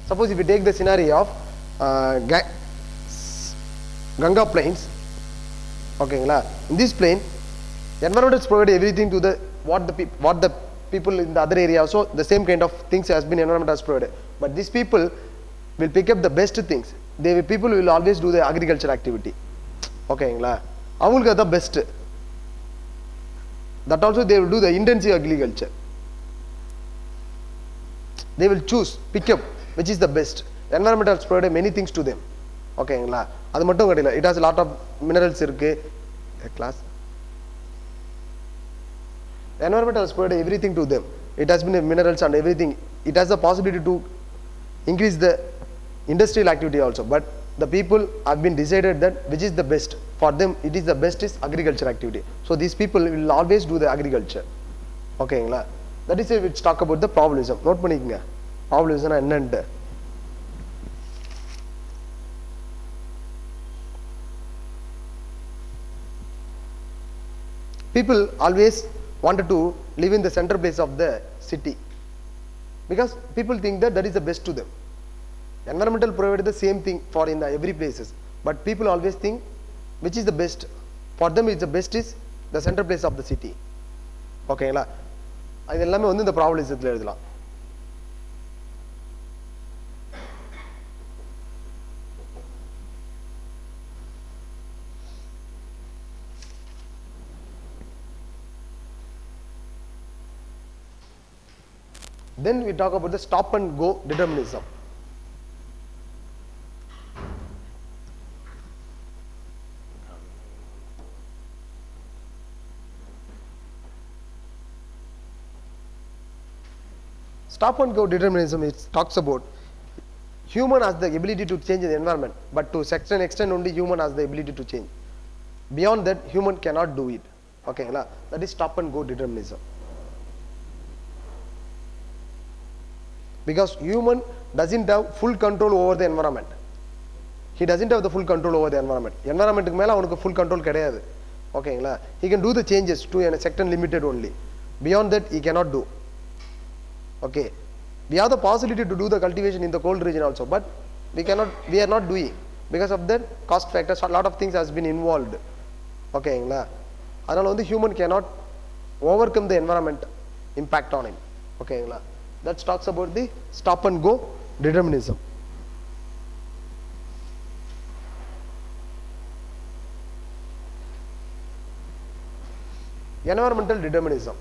Suppose if we take the scenario of Ganga plains, okay, in this plain, environmentalists provide everything to the what the people in the other area also the same kind of things has been environmentalists provided. But these people will pick up the best things. People will always do the agriculture activity. Okay, avulga the best. That also they will do the intensive agriculture. They will choose, pick up which is the best. Environmentalists provide many things to them. Okay, அது மட்டும் கிடையாது. It has a lot of minerals இருக்கு. Class. Environmentalists provide everything to them. It has been minerals and everything. It has the possibility to increase the industrial activity also. But the people have been decided that which is the best. For them, it is the best is agriculture activity. So these people will always do the agriculture. Okay, that is which talk about the probabilism. Note பண்ணிக்கங்க. Probabilism என்னன்னு. People always wanted to live in the center place of the city because people think that that is the best to them. Environmental provided the same thing for in the every places, but people always think which is the best. For them, it's the best is the center place of the city. Okay, அது எல்லாமே வந்து இந்த probabilismல எழுதலாம். Then we talk about the stop and go determinism. Stop and go determinism, it talks about human has the ability to change the environment, but to certain extent only human has the ability to change. Beyond that, human cannot do it. Okay, that is stop and go determinism. Because human doesn't have full control over the environment. He doesn't have the full control over the environment. Environment க்கு மேல அவனுக்கு full control கிடையாது. ஓகேங்களா? He can do the changes to a certain limited only. Beyond that he cannot do. Okay. We have the possibility to do the cultivation in the cold region also, but we are not doing because of that cost factors. A lot of things has been involved. ஓகேங்களா? அதனால வந்து human cannot overcome the environment impact on him. ஓகேங்களா? That talks about the stop and go determinism. Environmental determinism.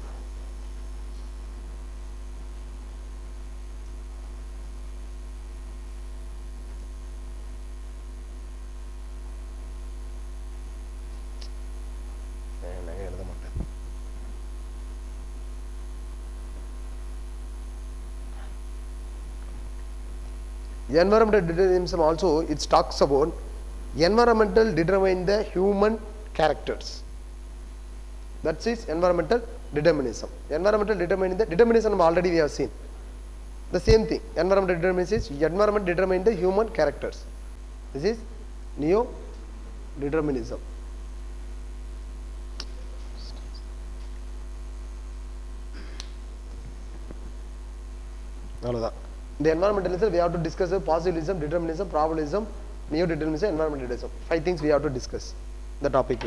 Environmental determinism also it talks about environmental determine the human characters. That is environmental determinism. Environmental determining the determinism already we have seen. The same thing. Environmental determinism is environment determine the human characters. This is neo determinism. The environmentalism we have to discuss positivism, determinism, probabilism, neo-determinism, environmentalism. 5 things we have to discuss the topic.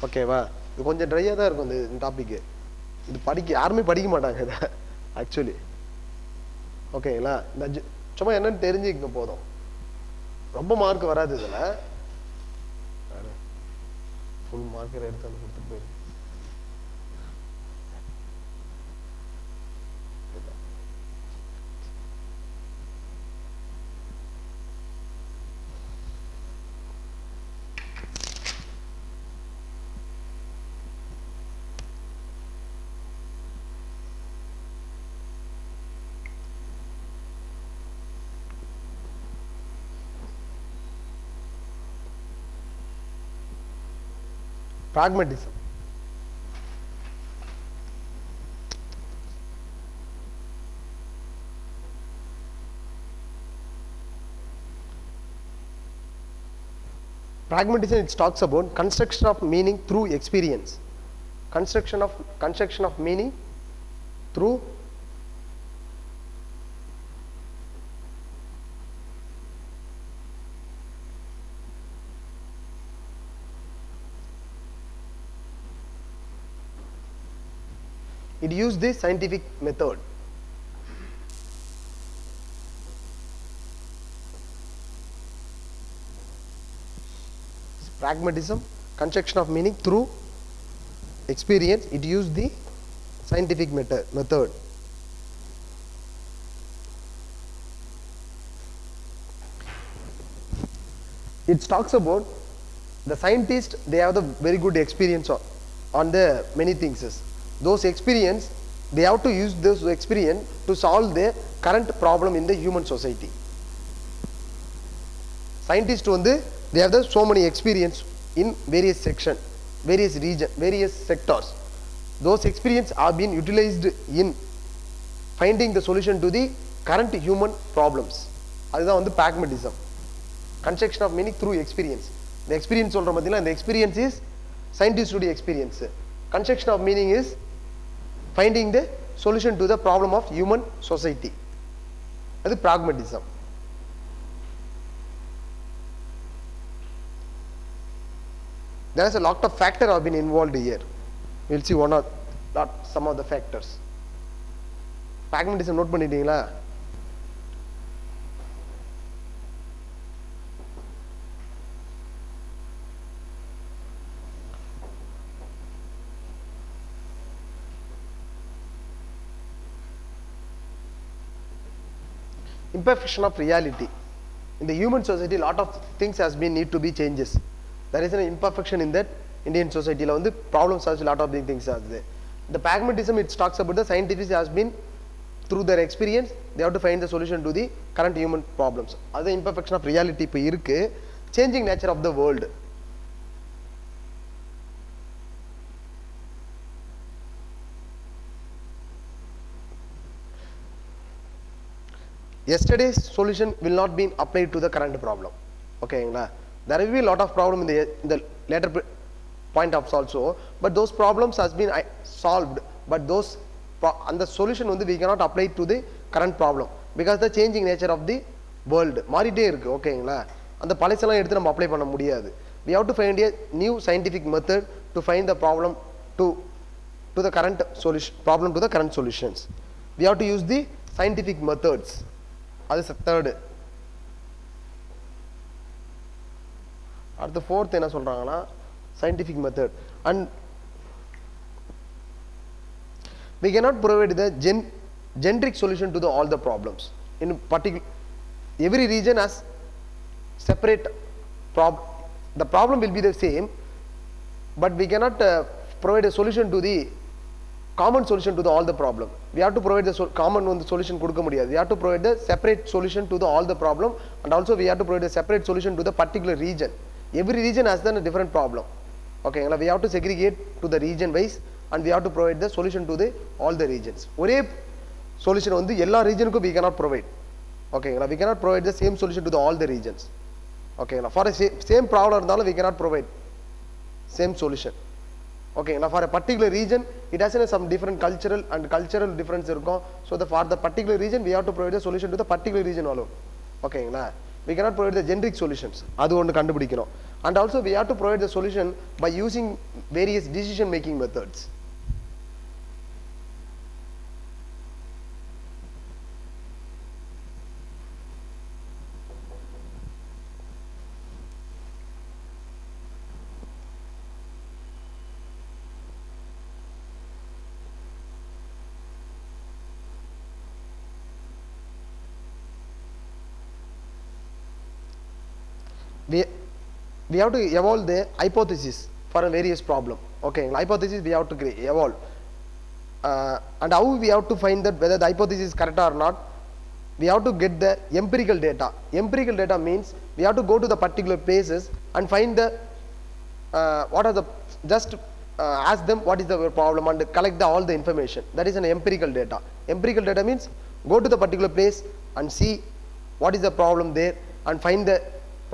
Okay, va. இது கொஞ்சம் ட்ரையா தான் இருக்கும் இந்த topic. இது யாருமே படிக்க மாட்டாங்க இத ஆக்சுவலி. ஓகேங்களா? சும்மா என்னன்னு தெரிஞ்சுக்க போதும். ரொம்ப மார்க் வராது இதுல. ஃபுல் மார்க் எடுத்து வந்து கொடுத்து போயிரு. Pragmatism. Pragmatism it talks about construction of meaning through experience. Construction of meaning through It used the scientific method. Pragmatism, construction of meaning through experience. It used the scientific method. It talks about the scientists, they have the very good experience on the many things. Those experience, they have to use those experience to solve the current problem in the human society. Scientists they have so many experience in various section, various region, various sectors. Those experience are being utilized in finding the solution to the current human problems. That is pragmatism. Construction of meaning through experience. The experience and the experience is scientists' experience. Construction of meaning is finding the solution to the problem of human society. That is pragmatism. There is a lot of factors have been involved here. We will see some of the factors. Pragmatism note பண்ணிட்டீங்களா? Imperfection of reality. In the human society, a lot of things need to be changes. There is an imperfection in that Indian society. Problems are a lot of big things are there. The pragmatism, it talks about the scientists has been through their experience, they have to find the solution to the current human problems. That's the imperfection of reality. Changing nature of the world. Yesterday's solution will not be applied to the current problem. Okay, there will be a lot of problem in the later point of also, but those problems has been solved, but those and the solution we cannot apply to the current problem because the changing nature of the world மாறிட்டே இருக்கு. ஓகேங்களா, அந்த பழசெல்லாம் எடுத்து நம்ம apply பண்ண முடியாது. We have to find a new scientific method to find the problem to the current solutions. We have to use the scientific methods. That is the third. The fourth என்ன சொல்றாங்கன்னா scientific method, and we cannot provide the generic solution to all the problems. In particular, every region has separate problem. The problem will be the same, but we cannot provide a solution to the common solution to all the problem. We have to provide the common solution கொடுக்க முடியாது. We have to provide the separate solution to all the problem, and also we have to provide a separate solution to the particular region. Every region has then a different problem. Okay, we have to segregate to the region wise, and we have to provide the solution to all the regions. ஒரே solution எல்லா regionுக்கும் we cannot provide. Okay, we cannot provide the same solution to all the regions. Okay, for a same problem இருந்தாலும் we cannot provide same solution. Okay, for a particular region it has some different cultural difference இருக்கும். So for the particular region we have to provide the solution to the particular region alone. Okay, we cannot provide the generic solutions. அது ஒன்று கண்டுபிடிக்கணும். And also we have to provide the solution by using various decision making methods. We have to evolve the hypothesis for a various problem. Okay, hypothesis we have to evolve, and how we have to find that whether the hypothesis is correct or not. We have to get the empirical data. Empirical data means we have to go to the particular places and find the what are the ask them what is the problem and collect all the information. That is an empirical data. Empirical data means go to the particular place and see what is the problem there and find the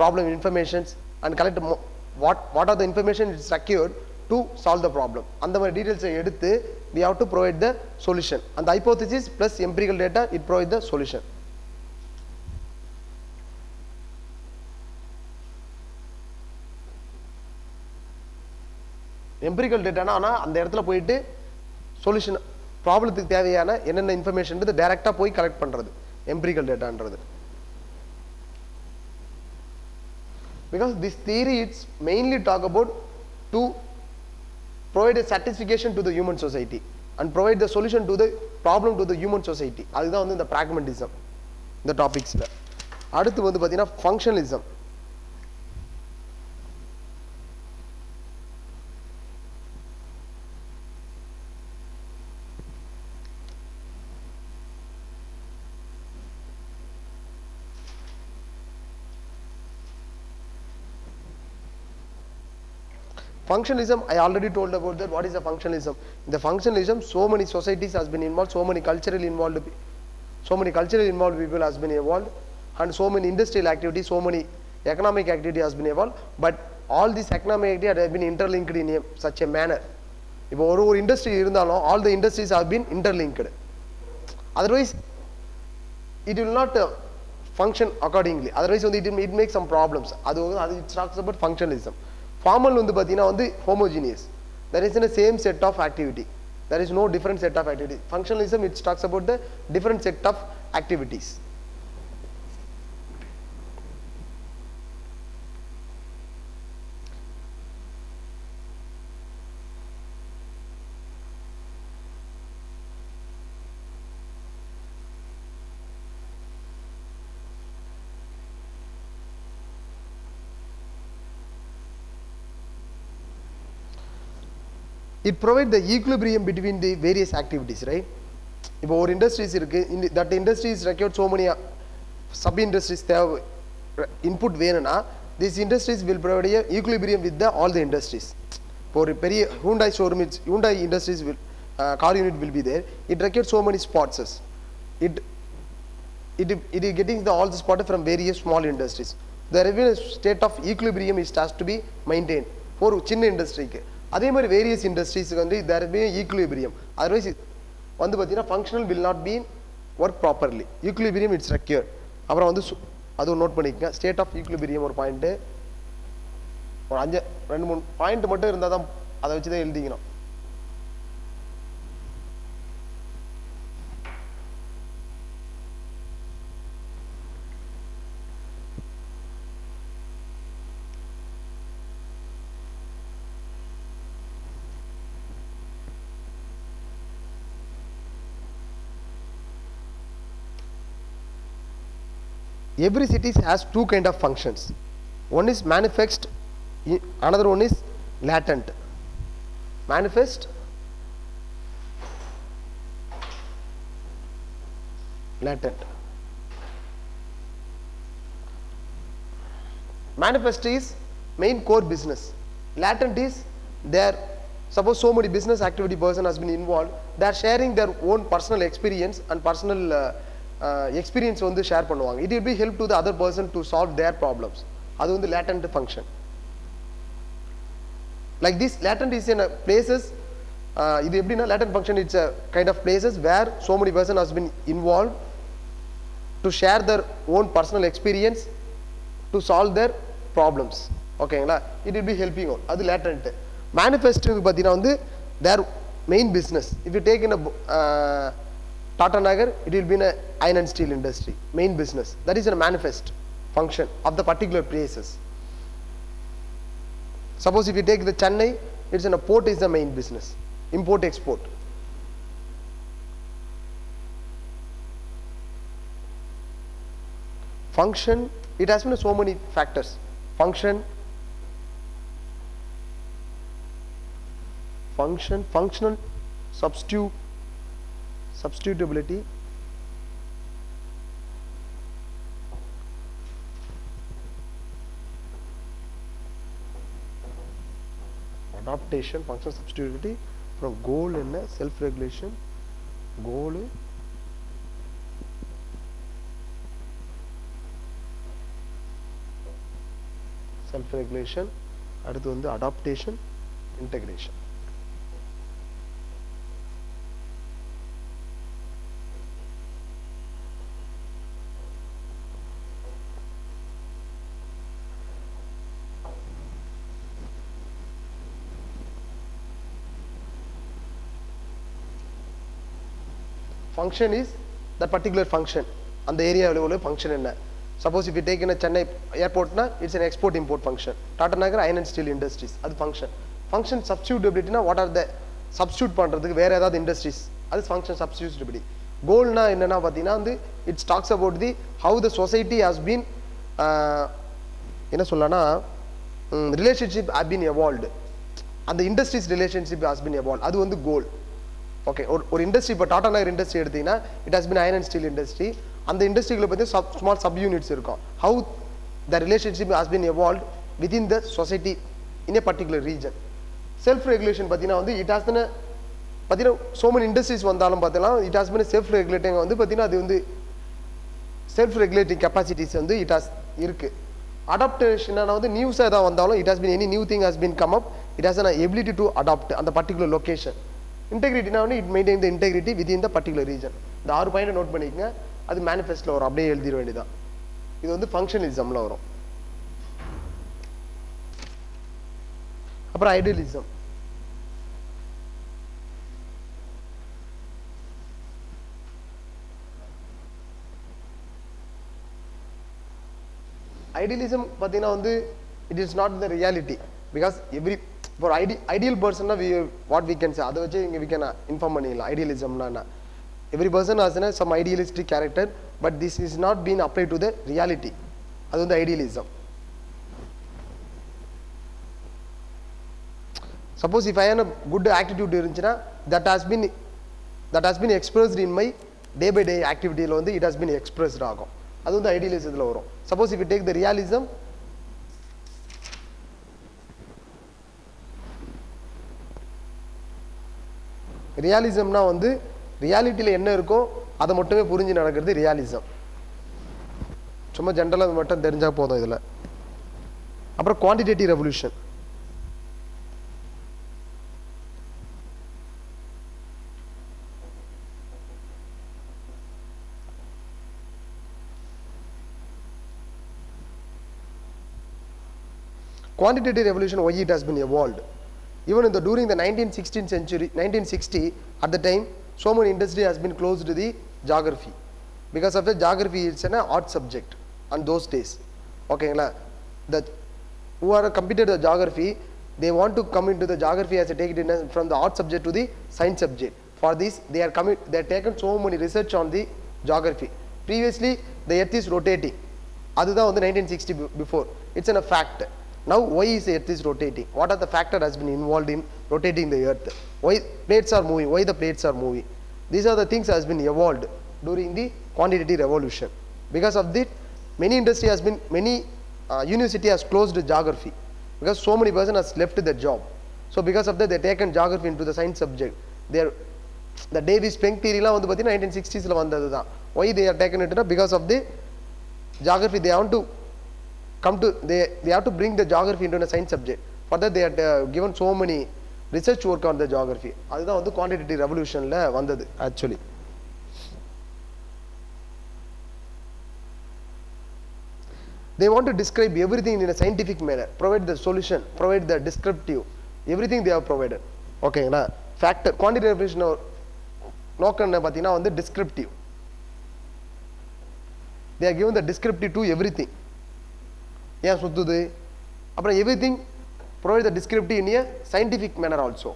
problem informations and collect what are the information is secured to solve the problem. And the details எடுத்து we have to provide the solution, and the hypothesis plus empirical data it provides the solution. Empirical data na அந்த இடத்துல போயிட்டு solution ப்ராப்ளத்துக்கு தேவையான என்னென்ன information டைரக்டா போய் collect பண்றது empirical டேட்டான்றது. Because this theory it's mainly talk about to provide a satisfaction to the human society and provide the solution to the problem to the human society. அதுதான் வந்து இந்த pragmatism இந்த டாபிக்ஸ்ல. அடுத்து வந்து பாத்தீங்கன்னா functionalism. Functionalism, I already told about that. What is the functionalism? In the functionalism, so many societies has been involved, so many culturally involved people has been involved, and so many industrial activities, so many economic activity has been involved. But all these economic activity have been interlinked in such a manner. இப்போ ஒரு industry இருந்தாலும் all the industries have been interlinked. Otherwise, it will not function accordingly. Otherwise, it makes some problems. அது it talks about functionalism. Formal வந்து பாத்தீங்கன்னா வந்து homogeneous. There is a same set of activity. There is no different set of activity. Functionalism it talks about the different set of activities. It provides the equilibrium between the various activities, right? இப்போ ஒரு industries இருக்கு, that industries require so many sub industries தேவை input வேணும்னா these industries will provide a equilibrium with the all the industries. இப்போ ஒரு பெரிய Hyundai showroom, Hyundai industries will car unit will be there. It requires so many spots. It is getting all the spots from various small industries. There will be a state of equilibrium is has to be maintained for சின்ன industry. அதே மாதிரி various இண்டஸ்ட்ரீஸ்க்கு வந்து there will be equilibrium. Otherwise வந்து பார்த்தீங்கன்னா functional will not be work properly. Equilibrium it's required. அப்புறம் வந்து அது note பண்ணிக்கங்க. ஸ்டேட் ஆஃப் ஈக்குலிபிரியம் ஒரு பாயிண்ட், ஒரு 2-3 பாயிண்ட் மட்டும் இருந்தால் தான் அதை வச்சு தான் எழுதிக்கணும். Every city has two kind of functions. One is manifest, another one is latent. Manifest, latent. Manifest is main core business. Latent is there. Suppose so many business activity person has been involved, they are sharing their own personal experience and personal experience வந்து share பண்ணுவாங்க. It will be help to the other person to solve their problems. அது வந்து latent function. Like this latent is in a places, இது எப்படின்னா latent function it's a kind of places where so many person has been involved to share their own personal experience to solve their problems. ஓகேங்களா? It will be helping out. அது latent. Manifest பார்த்தீங்கன்னா வந்து their main business. If you take in a Tata Nagar, it will be in a iron and steel industry, main business. That is a manifest function of the particular places. Suppose if you take the Chennai, it's in a port is the main business, import export. Function, it has been so many factors. Function, functional, substitutability, adaptation, functional substitutability, from goal in self-regulation, goal, self-regulation, அடுத்து வந்து adaptation, integration. function is that particular function and the area level function enna. Suppose if you take in a Chennai airport na, it's an export import function. Tata Nagar iron and steel industries, that's function. Function substitutability na, what are the substitute பண்றதுக்கு வேற ஏதாவது industries, அது function substitutability. Goal na என்னன்னா பாத்தீங்கன்னா வந்து it talks about the how the society has been என்ன சொல்லனா relationship have been evolved and the industries relationship has been evolved, அது வந்து goal. Okay, ஒரு industry இப்போ டாடா நகர் industry எடுத்தீங்கன்னா it has been iron and steel industry, அந்த இண்டஸ்ட்ரிக்குள்ள பத்தி small sub units இருக்கும், how the relationship has been evolved within the society in a particular region. Self regulation பாத்தீங்கன்னா வந்து it has been பாத்தீங்கன்னா so many industries வந்தாலும் பார்த்தீங்கன்னா it has been self regulating வந்து பாத்தீங்கன்னா அது வந்து self regulating capacities வந்து it has இருக்கு. Adaptation ஆன வந்து நியூஸா ஏதாவது வந்தாலும் it has been any new thing has been come up, it has an ability to adopt அந்த particular location. Integrity na it maintain the integrity within the particular region. இந்த 6 point note பண்ணிக்கங்க, அது மேனிஃபெஸ்டோல வரும், அப்படியே எழுதிர வேண்டியதான். இது வந்து ஃபங்க்ஷனலிசம்ல வரும். அப்புறம் ஐடியலிசம். ஐடியலிசம் பார்த்தீங்கன்னா வந்து it is not the reality, because every for ideal person na we what we can say adha veche inga we can inform pannila. Idealism na every person has some idealistic character, but this is not being applied to the reality, adu the idealism. Suppose if I have a good attitude irunchina, that has been expressed in my day by day activity la it has been expressed agum, adu the idealism la varum. Suppose if you take the realism, ரியலிசம்னா வந்து ரியாலிட்டியில் என்ன இருக்கோ அதை மட்டுமே புரிஞ்சு நடக்கிறது realism. சும்மா ஜென்ரலாக மட்டும் தெரிஞ்சால் போதும் இதில். அப்புறம் quantitative revolution. Quantitative revolution, why it has been evolved. Even in during the 1916th century, 1960, at the time, so many industry has been closed to the geography. Because of the geography, it's an art subject on those days. Okay, the who are competed the geography, they want to come into the geography as a take it from the art subject to the science subject. For this, they are taken so many research on the geography. Previously, the earth is rotating. That's the 1960 before. It's a fact. Now, why is the earth is rotating? What are the factors has been involved in rotating the earth? Why plates are moving? Why the plates are moving? These are the things has been evolved during the quantitative revolution. Because of that, many industry has been, many university has closed geography because so many person has left their job. So because of that, they taken geography into the science subject. The Davis-Penck theory la vandu pathina 1960s la vandadu da. Why they are taken it? Because of the geography, they want to come to, they have to bring the geography into a science subject. For that, they are given so many research work on the geography. அதுதான் வந்து quantitative revolutionல வந்தது actually. They want to describe everything in a scientific manner, provide the solution, provide the descriptive, everything they have provided. Okay, na factor quantitative revolution நோக்கம் என்ன பார்த்தீங்கன்னா வந்து descriptive. They are given the descriptive to everything. ஏன் சுத்துது அப்புறம் everything provide the descriptive in a scientific manner also.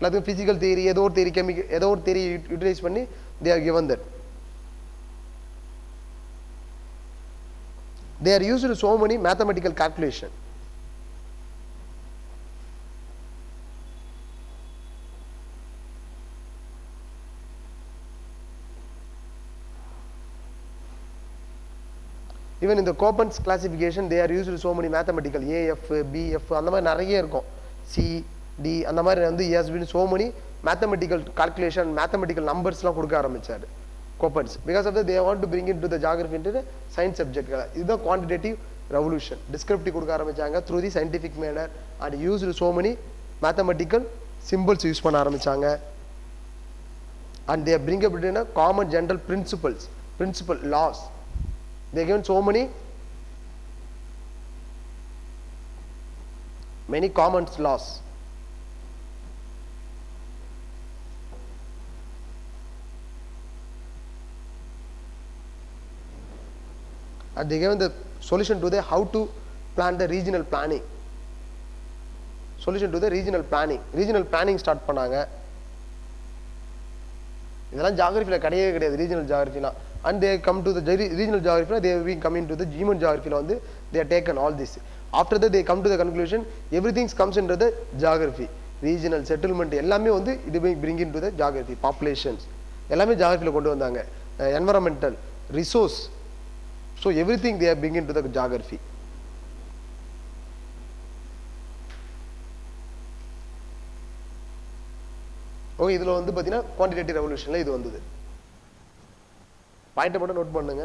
like physical theory ஏதோ ஒரு theory chemical ஏதோ ஒரு theory utilize பண்ணி they are given that. They are used so many mathematical calculation. Even in the Köppen's classification, they are used so many mathematical AF, BF, அந்த மாதிரி நிறைய இருக்கும். C, D, அந்த மாதிரி வந்து he has been so many mathematical calculation, mathematical numbers-லாம் கொடுக்க ஆரம்பிச்சாரு Köppen's. Because of that, they want to bring into the geography into the science subject. இதுதான் quantitative revolution. Descriptive கொடுக்க ஆரம்பிச்சாங்க through the scientific manner and used so many mathematical symbols use பண்ண ஆரம்பிச்சாங்க. And they bring up in a common general principle laws. They given so many common laws. and they gave the solution to the how to plan the regional planning. Solution to the regional planning start பண்ணாங்க. இதெல்லாம் ஜியோகிராஃபில கிடையவே கிடையாது, regional ஜியோகிராஃபிலாம். And they come to the regional geography, they have been coming to the human geography வந்து they are taken all this. After that they come to the conclusion everything comes into the geography. Regional settlement எல்லாமே வந்து இது bring into the geography. Populations எல்லாமே geographyல கொண்டு வந்தாங்க. Environmental resource, so everything they are bring into the geography. Okay, இதுல வந்து பாத்தீங்கன்னா quantitative ரெவல்யூஷன்ல இது வந்தது. பாயிண்ட் மட்டும் நோட் பண்ணுங்க.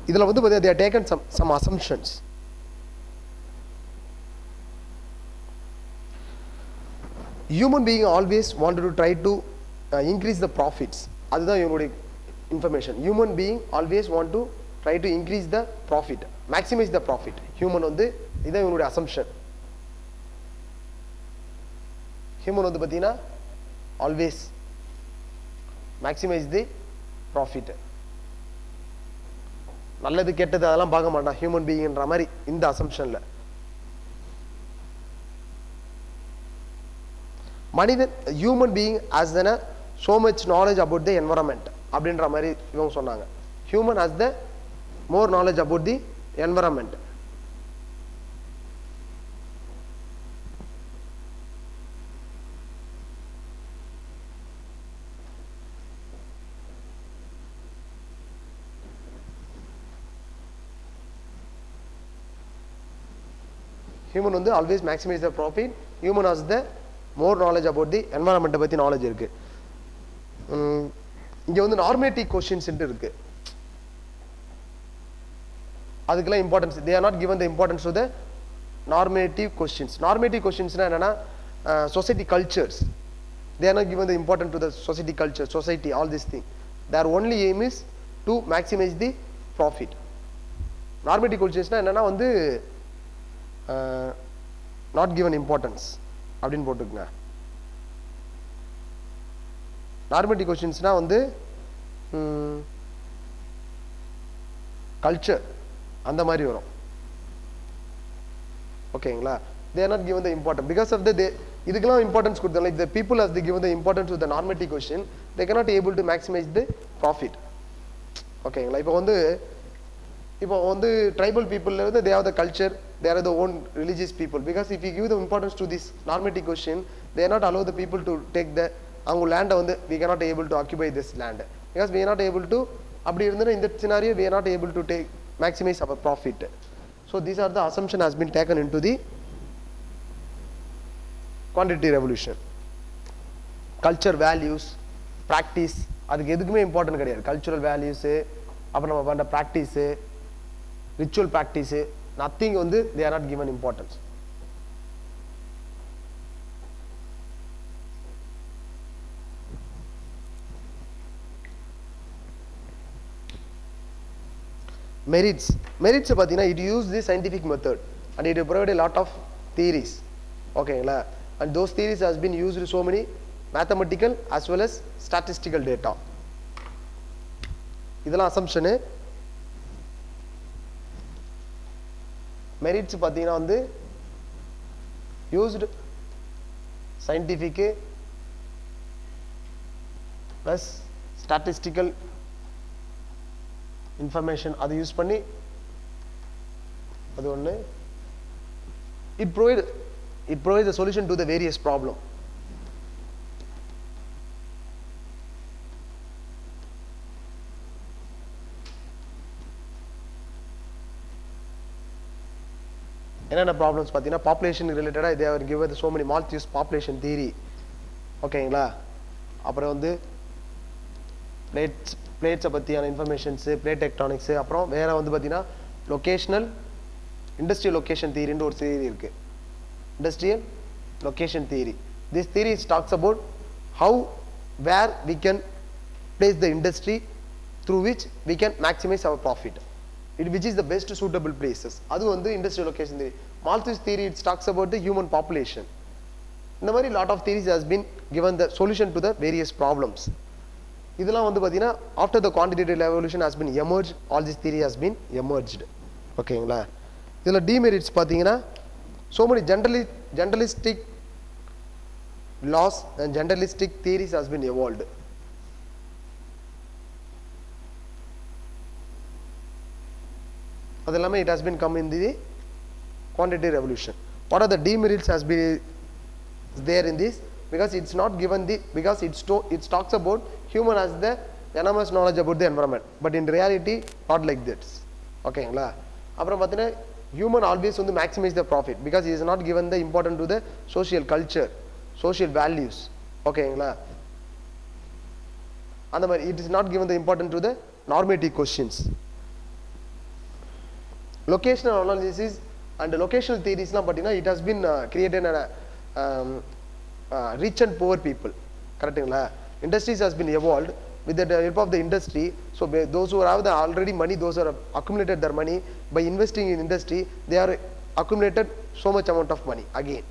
இதுல வந்து பாத்தீங்கன்னா they are taken some assumptions. Human being always wanted to try to increase the profits. அதுதான் இவங்களுடைய information. Human being always want to try to increase the profit, maximize the profit. Human வந்து இதான் இவங்களுடைய assumption. Human வந்து பாத்தீங்கன்னா always maximize the profit. நல்லது கெட்டது அதெல்லாம் பார்க்க மாட்டான் ஹியூமன் பீயிங்ன்ற மாதிரி இந்த அசம்ஷன்ல. மனிதன் human being has the so much knowledge about the environment அப்படின்ற மாதிரி இவங்க சொன்னாங்க. Human has the more knowledge about the environment. Human வந்து always maximize the profit. Human has the more knowledge about the environment பத்தி knowledge இருக்கு. இங்க வந்து normative questions இருக்கு. அதுக்கெல்லாம் importance, they are not given the importance to the normative questions. Normative questions என்னன்னா society cultures, they are not given the importance to the society culture, society, all this thing. Their only aim is to maximize the profit. Normative questions என்னன்னா வந்து not given importance அப்படின்னு போட்டுக்கங்க. Normative கொஸ்டின்ஸ்னா வந்து culture அந்த மாதிரி வரும். ஓகேங்களா? they are not given the importance because of the இதுக்கெல்லாம் இம்பார்ட்டன்ஸ் கொடுத்தாங்க. like the people has given the importance to the normative question, they cannot able to maximize the profit. ஓகேங்களா? இப்போ வந்து tribal people வந்து they have the culture, they are the own religious people. because if you give the importance to this normative question, they are not allow the people to take the அவங்க லேண்டை வந்து we cannot able to occupy this land because we are not able to, அப்படி இருந்தனா இந்த scenario we are not able to take maximize our profit. so these are the assumption has been taken into the quantitative revolution. culture, values, practice, அதுக்கு எதுக்குமே important கிடையாது. Cultural values, அப்புறம் நம்ம பண்ற practice, ritual practice, nothing வந்து they are not given importance. merits பாத்தீங்கன்னா it use the scientific method and it provide a lot of theories. ஓகேங்களா? and those theories has been used so many mathematical as well as statistical data. இதெல்லாம் assumption. merits பாத்தீங்கன்னா வந்து used scientific plus statistical information அதை use பண்ணி அது ஒன்று it provides a solution to the various problem. என்னென்ன problems பார்த்தீங்கன்னா population ரிலேட்டடாக they are given so many Malthus population theory. ஓகேங்களா? அப்புறம் வந்து பிளேட்ஸை பற்றியான இன்ஃபர்மேஷன்ஸு, பிளேட் டெக்டானிக்ஸு, அப்புறம் வேறு வந்து பார்த்தீங்கன்னா லொக்கேஷனல் இண்டஸ்ட்ரியல் லொக்கேஷன் தியரின்னு ஒரு தியரி இருக்குது. Industrial location theory. This theory talks about how where we can place the industry through which we can maximise our profit. which is the best suitable places. அது வந்து industrial location theory. Malthus theory, it talks about the human population. இந்த மாதிரி lot of theories has been given the solution to the various problems. இதெல்லாம் வந்து பார்த்தீங்கன்னா after the quantitative evolution has been emerged, all this theory has been emerged. ஓகேங்களா? இதில் demerits பார்த்தீங்கன்னா so many generalistic laws and generalistic theories has been evolved. அது எல்லாமே it has been come in the quantitative revolution. What are the demerits has been there in this? Because it's not given the, because it talks about human as the enormous knowledge about the environment, but in reality not like that. ஓகேங்களா? அப்புறம் பார்த்தீங்கன்னா human always வந்து maximize the profit because he is not given the important to the social culture, social values. ஓகேங்களா? அந்த மாதிரி it is not given the important to the normative questions. Locational analysis and locational theories லாம் பார்த்தீங்கன்னா it has been created rich and poor people. கரெக்ட்டுங்களா? Industries has been evolved with the help of the industry. So those who have the already money, those who have accumulated their money by investing in industry, they are accumulated so much amount of money. Again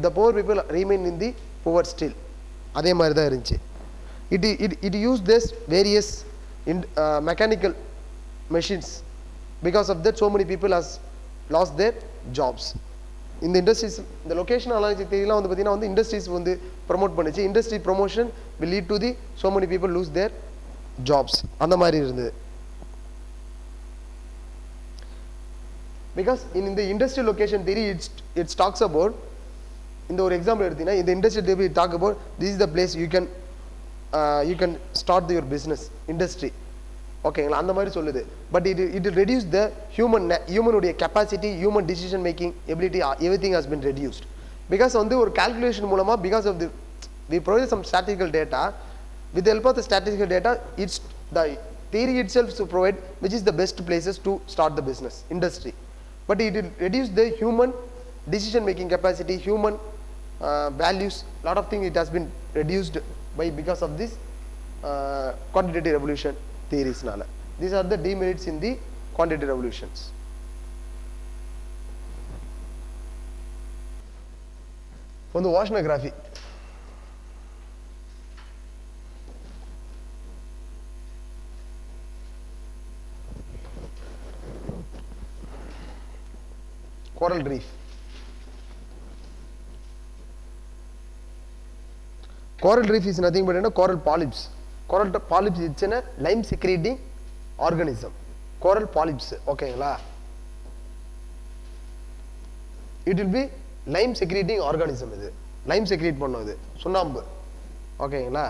the poor people remain in the poor still. அதே மாதிரி தான் இருந்துச்சு. It used this various mechanical machines. Because of that so many people has lost their jobs. In the industries, the location analysis theory la வந்து பாத்தீங்கன்னா வந்து industries வந்து promote பண்ணுச்சு. Industry promotion will lead to the so many people lose their jobs. அந்த மாதிரி இருந்தது. Because in the industrial location theory it talks about, இந்த ஒரு எக்ஸாம்பிள் எடுத்தீங்கன்னா இந்த industrial theory talk about this is the place you can start your business industry. ஓகேங்களா? அந்த மாதிரி சொல்லுது. But it will reduce the human உடைய capacity, human decision making ability, everything has been reduced. Because வந்து ஒரு calculation மூலமா, because of the we provide some statistical data, with the help of the statistical data it's the theory itself to provide which is the best places to start the business industry. But it will reduce the human decision making capacity, human values, lot of things it has been reduced by because of this quantitative revolution theories nala. These are the demerits in the quantitative revolutions. On the oceanography, coral reef. Coral reef is nothing but coral polyps. Coral polyps is a lime secreting organism. Coral polyps, ஓகேங்களா? It will be lime secreting organism. இது lime secrete பண்ணுது, சுண்ணாம்பு. ஓகேங்களா?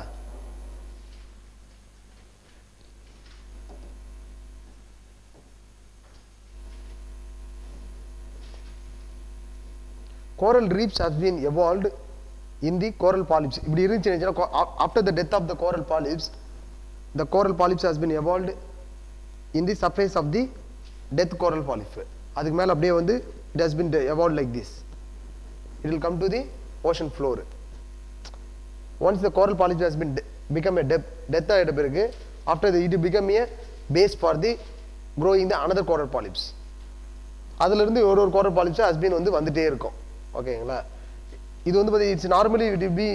Coral reefs have been evolved in the coral polyps. இப்படி இருந்துச்சுன்னா after the death of the coral polyps has been evolved in the surface of the death coral polyp. அதுக்கு மேல அப்படியே வந்து it has been evolved like this. It will come to the ocean floor. Once the coral polyp has been become a death ஆயிட்ட பிறகு after the it become a base for the growing the another coral polyps. அதுல இருந்து ஒரு coral polyps has been வந்துட்டே இருக்கும். ஓகேங்களா? இது வந்து it's normally it will be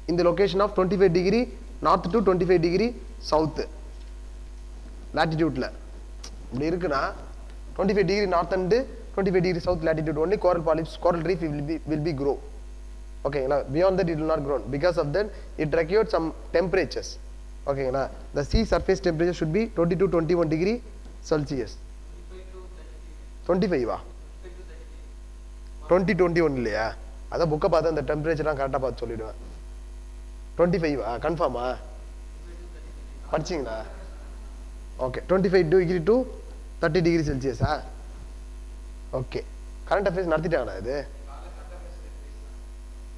in the location of 25 degree north to 25 degree south latitude ல. இப்படி இருக்குனா 25 degree north and 25 degree south latitude only coral polyps, coral reef will be grow. ஓகேங்களா? Beyond that it will not grow. Because of that it requires some temperatures. ஓகேங்களா? The sea surface temperature should be 20 to 21 degree Celsius. 25 வா? 20-21 இல்லையா? அதான் புக்கை பார்த்து அந்த டெம்பரேச்சர்லாம் கரெக்டாக பார்த்து சொல்லிவிடுவேன். 25 கன்ஃபார்மா படிச்சிங்களா? ஓகே, 25 degree to 30 degree செல்சியஸா? ஓகே, கரண்ட் அஃபேர்ஸ் நடத்திட்டாங்களா இது?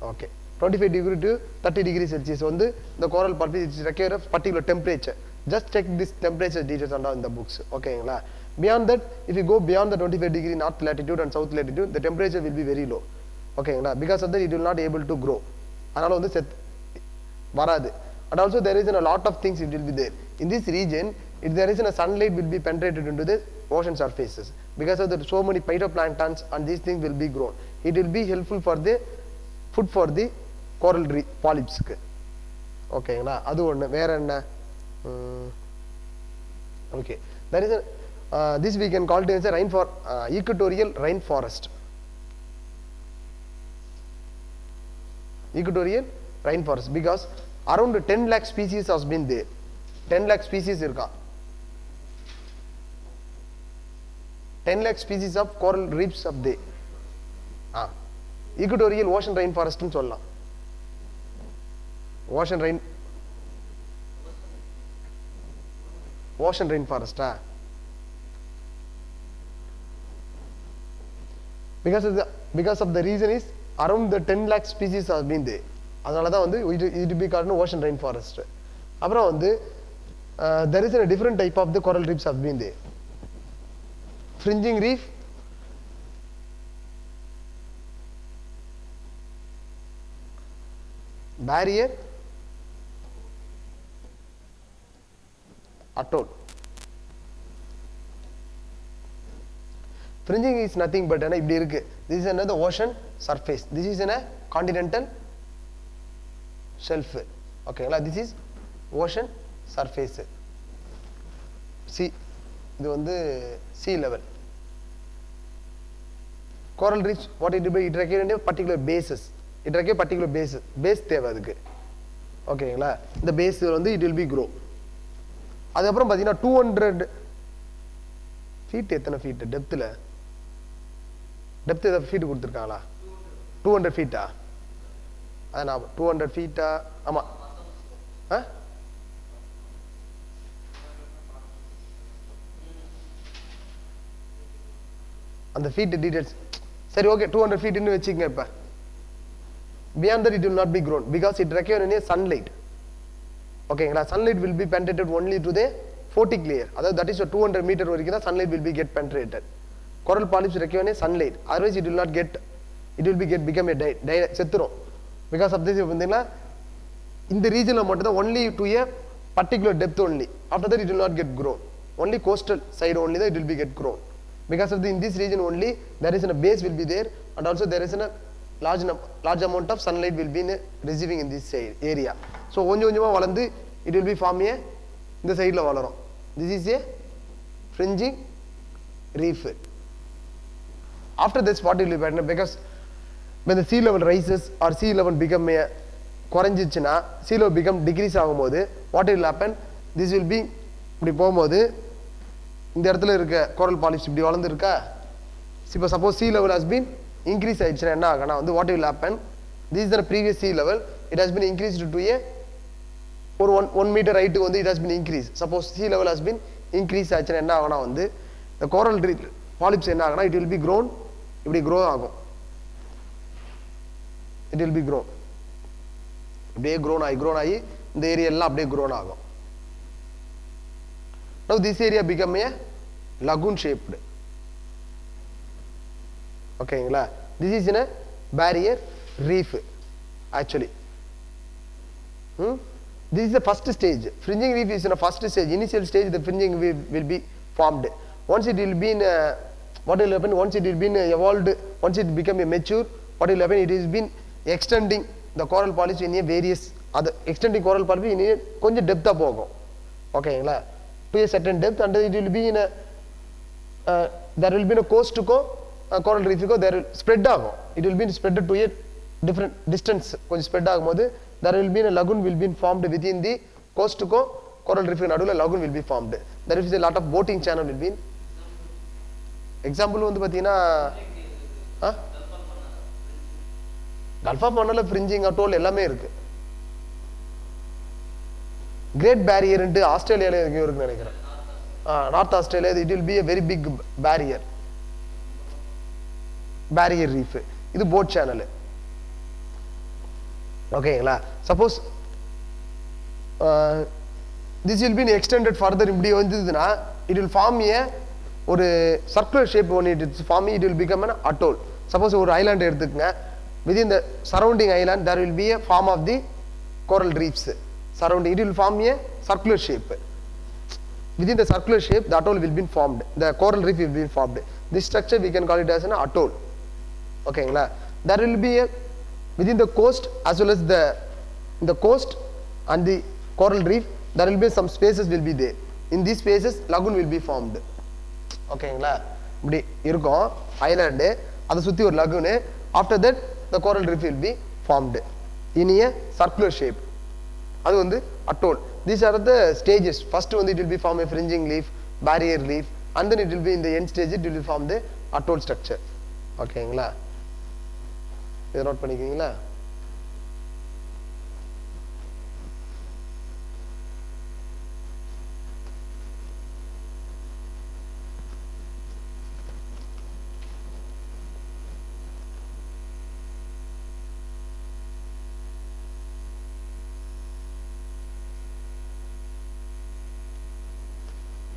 Okay, 25 degree to 30 degree Celsius வந்து இந்த coral polyp it requires a particular temperature. Just check this temperature details on the books. ஓகேங்களா? Beyond that, if you go beyond the 25 degree north latitude and south latitude, the temperature will be very low. ஓகேங்களா? Because of that it will not able to grow. அதனால வந்து வராது. And also there is a lot of things it will be there. In this region, if there is a sunlight will be penetrated into the ocean surfaces. Because of that, so many phytoplanktons and these things will be grown. It will be helpful for the food for the coral reef polyps. Okay, na adu one vera enna okay, that is a this we can call it as a equatorial rainforest. Equatorial rainforest, because around 10 lakh species has been there. 10 lakh species irka. 10 lakh species of coral reefs up there. Equatorial ocean rainforest nu solla. Ocean rainforest. Because of the reason is around the 10 lakh species has been there. அதனால தான் வந்து it be called ocean rainforest. அப்புறம் வந்து there is a different type of the coral reefs have been there. Fringing reef, barrier, atoll. Fringing is nothing but இப்படி இருக்கு. This is another ocean surface. This is a continental shelf. Okay, this is ocean surface. Sea, இது வந்து sea level. Coral reefs, what it do? It requires particular bases. It requires particular bases. Base தேவை அதுக்கு. ஓகேங்களா? இந்த base வந்து it will be grow. அதுக்கப்புறம் பார்த்தீங்கன்னா 200 feet எத்தனை feet டெப்த்தில்? டெப்த் எதாவது ஃபீட் கொடுத்துருக்காங்களா? 200 feet-ஆ? அது நான் 200 feet-ஆ? ஆமாம். அந்த ஃபீட் டீடைல்ஸ் சரி ஓகே 200 feet ன்னு வெச்சுங்க. இப்ப beyond that it will not be grown because it requires any sunlight. ஓகேங்களா? sunlight will be penetrated only to the photic layer. அதாவது that is a 200 meter வரைக்கும் தான் sunlight will be get penetrated. Coral polyps require any sunlight, otherwise it will not get, it will be become a செத்துரும். because of this பார்த்தீங்கன்னா இந்த ரீஜன்ல மட்டும் தான் only to a particular depth only. After that it will not get grown. Only coastal side only that it will be get grown. Because of in this region only there is a base will be there, and also there is a large amount of sunlight will be receiving in this area. So கொஞ்சமா வளர்ந்து it will be form a இந்த சைடுல வளரும். This is a fringing reef. After this what will happen? Because when the sea level rises or sea level become குறைஞ்சிச்சுனா sea level become decrease ஆகும்போது what will happen? This will be இப்படி போகும்போது இந்த இடத்துல இருக்க coral polyps இப்படி வளர்ந்து இருக்கா. இப்போ suppose sea level has been increase ஆயிடுச்சுனா என்ன ஆகும்னா வந்து what will happen? This is the previous sea level, it has been increased to a ஒரு 1 meter height வந்து it has been increased. Suppose sea level has been increase ஆச்சுனா என்ன ஆகும்னா வந்து the coral polyps என்ன ஆகும்னா it will be grown, இப்படி grow ஆகும். It will be grown. அப்படியே grown ஆகி இந்த ஏரியா எல்லாம் அப்படியே grown ஆகும். Now this area become a lagoon shaped. Okay, this is in a barrier reef actually. This is the first stage. Fringing reef is in a first stage. Initial stage the fringing reef will be formed. Once it will be in what will happen? Once it will be evolved, once it become a mature, what will happen? It is been extending the coral polyps in a various other extending coral polyps in a கொஞ்சம் டெப்தா போகும். ஓகேங்களா? To a certain depth, and it will be in a there will be a coast to coral reef there will spread ஆகும். It will be spread to a different distance. கொஞ்சம் spread ஆகும்போது there will be a lagoon will be formed within the coast to coral reef நடுவுல lagoon will be formed. There is a lot of boating channel will be. Example வந்து பாத்தீங்கன்னா Gulf of Manila fringing atoll எல்லாமே இருக்கு. Great Barrier into Australia இருக்குன்னு நினைக்கிறேன். North Australia it will be a very big barrier reef. இது boat channel. ஓகேங்களா? Suppose this will be extended further இப்படி வந்ததுன்னா it will form a ஒரு circular shape when it is forming, it will become an atoll. Suppose ஒரு island எடுத்துக்கங்க, within the surrounding island there will be a form of the coral reefs surrounding, it will form a circular shape. within the circular shape, the atoll will be formed. The coral reef will be formed. This structure we can call it as an atoll. Okay, there will be a within the coast as well as the coast and the coral reef. There will be some spaces will be there. In these spaces, lagoon will be formed. Okay, இப்படி இருக்கும் island. அதை சுத்தி ஒரு lagoon. After that, the coral reef will be formed in a circular shape. அது வந்து atoll. These are the stages. First one, it will be form a fringing reef, barrier reef, and then it will be in the end stage, it will be form the atoll structure. Okay, இதை note பண்ணிக்கிறீங்களா?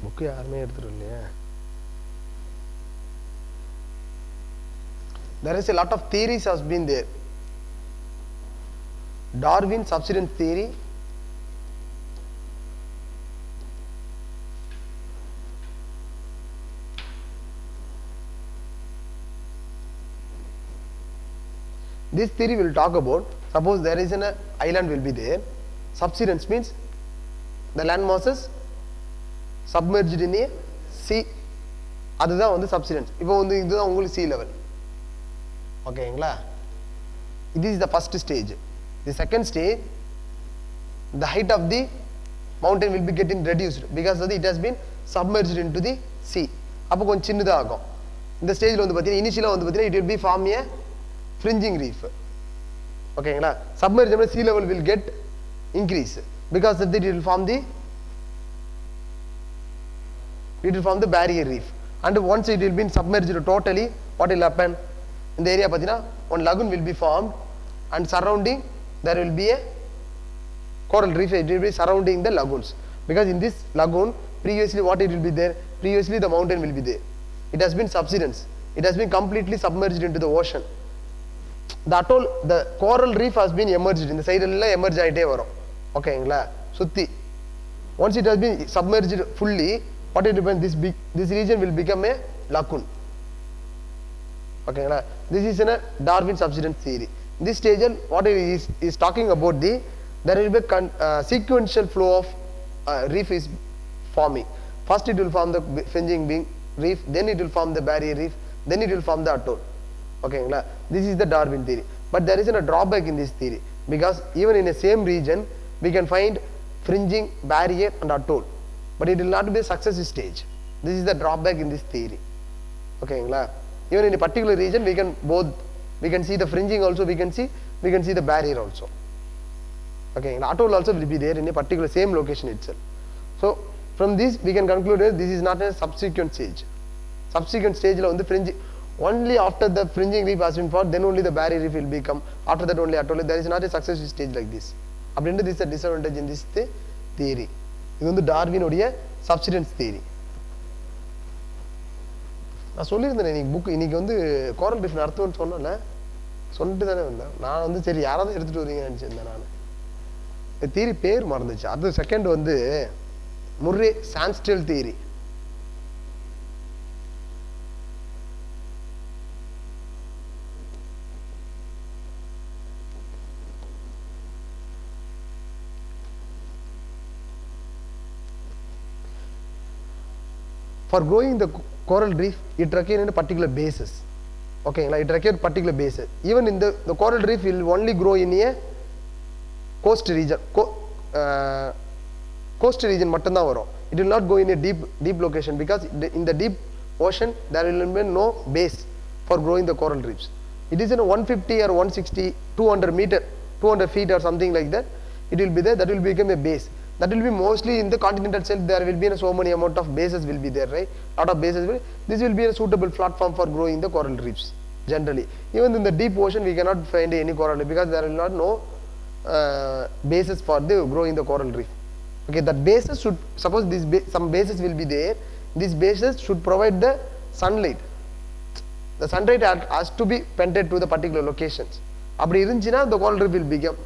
Book யாருமே எடுத்துட்டு இல்லையா? There is a lot of theories has been there. Darwin subsidence theory, this theory will talk about, suppose there is an island will be there, subsidence means the land masses submerged in a sea, அதுதான் வந்து subsidence. இப்போ வந்து இதுதான் உங்களுக்கு sea level. ஓகேங்களா? This is the first stage. The second stage, the height of the mountain will be getting reduced because it has been submerged into the sea. அப்போ கொஞ்சம் சின்னதா ஆகும். இந்த ஸ்டேஜ்ல வந்து பாத்தீங்கன்னா இனிஷியலா வந்து பாத்தீங்கன்னா it will be form a fringing reef. ஓகேங்களா? Submerged means sea level will get increase because of that it will form the barrier reef. And once it will be submerged totally, what will happen? In the area pathina, one lagoon will be formed, and surrounding there will be a coral reef. It will be surrounding the lagoons, because in this lagoon previously what it will be there? Previously the mountain will be there. It has been subsidence. It has been completely submerged into the ocean. The atoll, the coral reef has been emerged. In the side ella emerge aite varum. Okay, sutti. Once it has been submerged fully, what it happens? This region will become a lagoon. Okay, this is a Darwin subsidence theory. This stage, what it is talking about, there will be sequential flow of reef is forming. First it will form the fringing reef, then it will form the barrier reef, then it will form the atoll. Okay, this is the Darwin theory. But there is a drawback in this theory, because even in the same region we can find fringing, barrier and atoll, but it will not be a success stage. This is the drawback in this theory. Okay, even in a particular region we can see the fringing also, we can see the barrier also. Okay, atoll also will be there in a particular same location itself. So from this we can conclude that this is not a subsequent stage. Subsequent stage la the fringing, only after the fringing reef has been formed, then only the barrier reef will become, after that only atoll. There is not a successive stage like this. This is a disadvantage in this theory. This is Darwin odia subsidence theory. நான் சொல்லியிருந்தேன் இன்னைக்கு book இன்னைக்கு வந்து coral reef நடத்துவேன்னு சொன்னேன்ல, சொல்லிட்டு தானே வந்தேன் நான் வந்து. சரி யாராவது எடுத்துட்டு வரீங்கன்னு நினச்சிருந்தேன் நான். தியரி பேர் மறந்துச்சு. அது செகண்ட் வந்து முர்ரே சாண்ட்ஸ்டில் theory. For growing the coral reef, it requires a particular basis. Okay, it requires particular basis. Even in the coral reef will only grow in a coast region. Coast region mattum dhaan varum. It will not go in a deep location, because in the deep ocean there will be no base for growing the coral reefs. It is in a 150 or 160, 200 feet or something like that. It will be there. That will become a base. That will be mostly in the continental shelf. There will be so many amount of bases will be there, right? Lot of bases this will be a suitable platform for growing the coral reefs generally. Even in the deep ocean we cannot find any coral reef, because there will not no bases for the growing the coral reef. Okay, that bases should, suppose some bases will be there, these bases should provide the sunlight. The sunlight has to be pented to the particular locations. அப்படி இருந்துச்சுனா the coral reef will become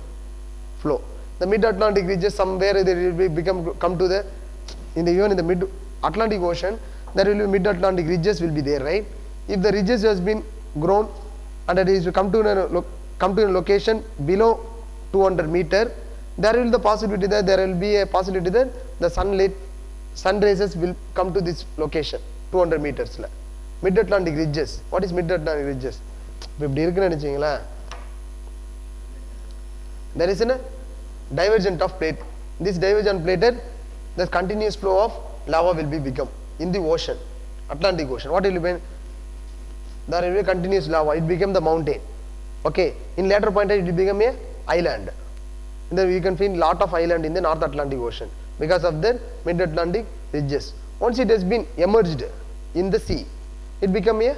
flow. The mid-Atlantic region somewhere they will come to the, even in the mid Atlantic Ocean, there will be mid Atlantic ridges will be there, right? If the ridges has been grown and it is come to a location below 200 meter, there will the possibility that there will be a possibility that the sun rays will come to this location 200 meters. Mid Atlantic ridges. What is mid Atlantic ridges? There is a divergent of plate. This divergent plated, the continuous flow of lava will be become in the ocean, Atlantic Ocean. What will be? There will be a continuous lava. It became the mountain. Okay. In later point, it will become a island. Then we can find lot of island in the North Atlantic Ocean because of the mid Atlantic ridges. Once it has been emerged in the sea, it become a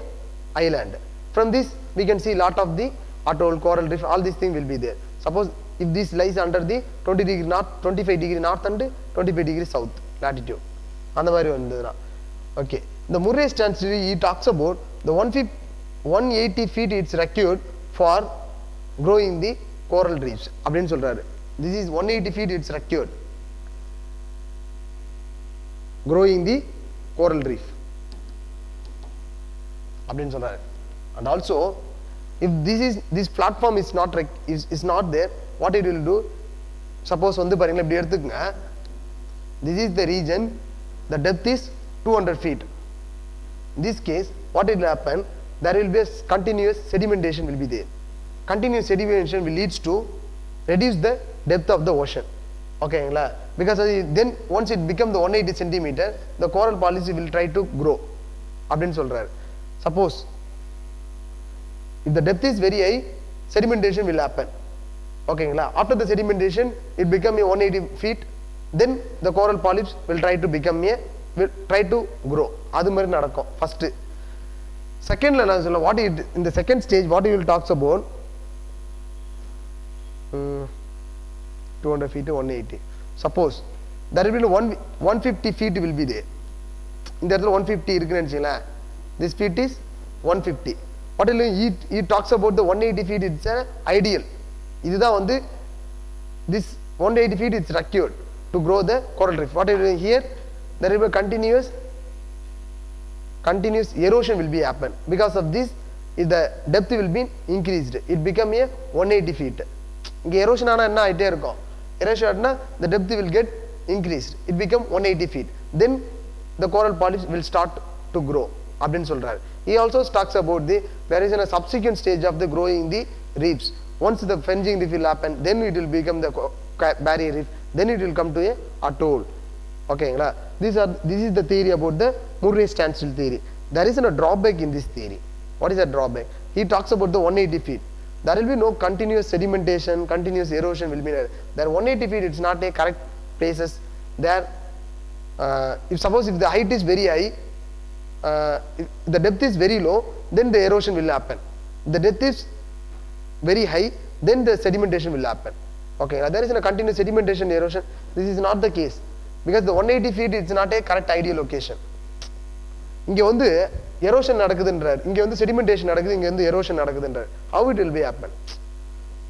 island. From this, we can see lot of the atoll, coral reef, all these things will be there. Suppose if this lies under the 20° north, 25° north and 25° south latitude. Okay. The Murray Standstill Theory, he talks about the 180 feet it's required for growing the coral reefs. This is 180 feet it's required growing the coral reef. And also, if this platform is not there, what it will do? Suppose this is the region, the depth is 200 feet. In this case, what will happen? There will be a continuous sedimentation will be there. Continuous sedimentation will leads to reduce the depth of the ocean. Okay, because then once it becomes the 180 centimeter, the coral polyps will try to grow. Suppose if the depth is very high, sedimentation will happen. Okay, after the sedimentation, it become a 180 feet. Then the coral polyps will try to grow. That's first. Second, in the second stage, what he will talks about 200 feet to 180. Suppose there will be 150 feet will be there. In the 150, this feet is 150. What he talks about the 180 feet, it's an ideal. This 180 feet is required to grow the coral reef. What is here? There will be continuous erosion will be happen. Because of this, the depth will be increased. It become a 180 feet. Erosion the depth will get increased. It become 180 feet. Then the coral polyps will start to grow. He also talks about there is a subsequent stage of the growing the reefs. Once the fringing reef will happen, then it will become the barrier reef. Then it will come to a atoll. Okay, this is the theory about the Murray Standstill Theory. There is a drawback in this theory. What is a drawback? He talks about the 180 feet. There will be no continuous sedimentation, continuous erosion will be there. There 180 feet, it's not a correct places. There, if the height is very high, if the depth is very low, then the erosion will happen. The depth is very high, then the sedimentation will happen. Okay, there is a continuous sedimentation erosion. This is not the case because the 180 feet is not a correct ideal location. Erosion நடக்குதுன்றார், இங்க sedimentation நடக்குது, இங்க erosion நடக்குதுன்றார். How it will be happen?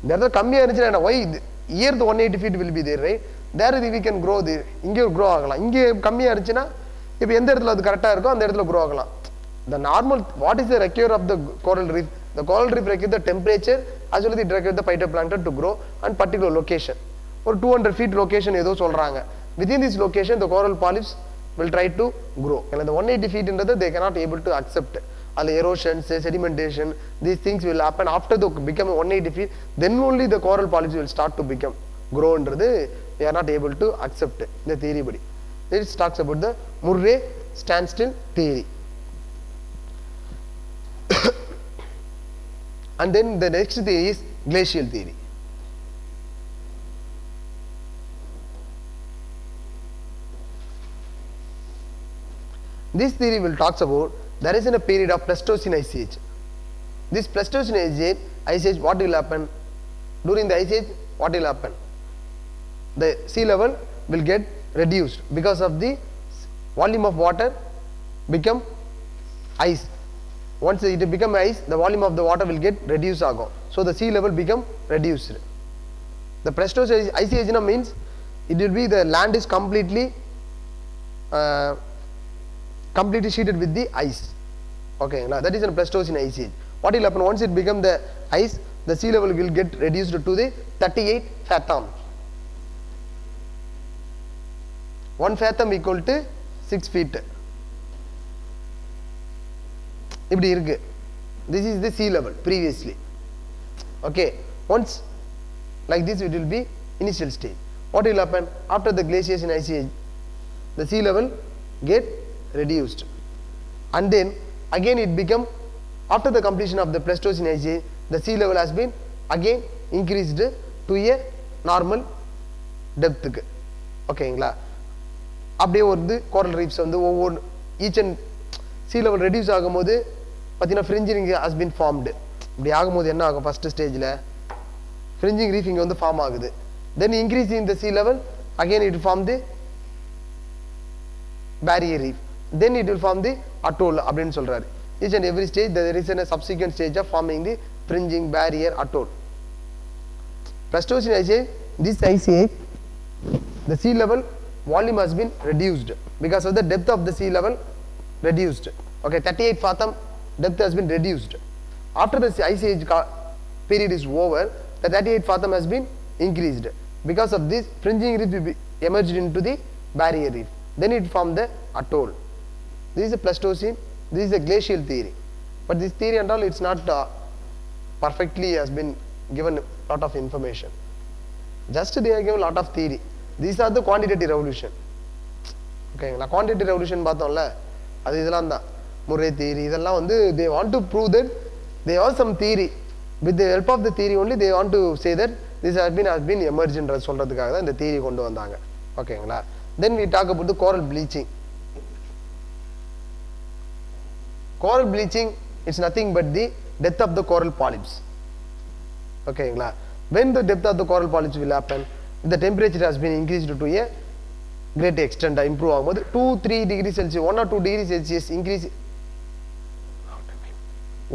There the கம்மியா இருந்துச்சுனா why here the 180 feet will be there, right? There we can grow there. இங்க grow ஆகலாம். இங்க கம்மியா இருந்துச்சுனா இப்போ எந்த இடத்துல அது கரெக்ட்டா இருக்கோ அந்த இடத்துல grow ஆகலாம். The normal, what is the require of the coral reef? The coral reef require the temperature as well as it require the phytoplankton to grow and particular location. Or 200 feet location ஏதோ சொல்றாங்க. Within this location the coral polyps will try to grow. And the 180 feet they cannot able to accept. All erosion, sedimentation, these things will happen after the become 180 feet. Then only the coral polyps will start to become grow. They are not able to accept the theory. This talks about the Murray Standstill Theory. And then the next theory is glacial theory. This theory will talks about there is a period of Pleistocene Ice Age. This Pleistocene Ice Age, what will happen? During the Ice Age, what will happen? The sea level will get reduced because of the volume of water become ice. Once it become ice, the volume of the water will get reduced. So the sea level become reduced. The Pleistocene Ice Age means it will be the land is completely completely sheeted with the ice. Okay, now that is a Pleistocene ice age. What will happen once it become the ice, the sea level will get reduced to the 38 fathom. 1 fathom equal to 6 feet. This is the sea level previously. Okay, once like this it will be initial stage. What will happen after the glaciation ice age? The sea level get reduced, and then again it become, after the completion of the Pleistocene ice age, the sea level has been again increased to a normal depth. Okay, அப்படியே வந்து coral reefs வந்து ஒவ்வொரு each and sea level reduce ஆகும்போது பார்த்தீங்கன்னா fringing has been formed. இப்படி ஆகும்போது என்ன ஆகும்? ஃபர்ஸ்ட் ஸ்டேஜில் fringing reef இங்கே வந்து ஃபார்ம் ஆகுது. Then increasing the sea level, again it will form the barrier reef. Then it will form the atoll அப்படின்னு சொல்றாரு. Each and every stage there is a subsequent stage of forming the fringing, barrier, atoll. Pleistocene ice age, this ice age, the sea level volume has been reduced because of the depth of the sea level reduced. Okay, 38 fathom depth has been reduced. After the ice age period is over, the 38 fathom has been increased. Because of this, fringing reef will be emerged into the barrier reef. Then it formed the atoll. This is a Pleistocene. This is a glacial theory. But this theory and all, it's not perfectly has been given a lot of information. Just they are given a lot of theory. These are the quantitative revolution. Okay, la quantitative revolution பார்த்தோம்ல, அது இதெல்லாம் தான் முறை theory. இதெல்லாம் வந்து they want to prove that they have some theory. With the help of the theory only they want to say that this has been emerged ன்ற சொல்றதுக்காக தான் இந்த theory கொண்டு வந்தாங்க. ஓகேங்களா? Then we talk about the coral bleaching. Coral bleaching is nothing but the death of the coral polyps. ஓகேங்களா? When the depth of the coral polyps will happen, the temperature has been increased to a great extent, improve ஆகும்போது 2-3 degrees Celsius, 1 or 2 degrees Celsius increase,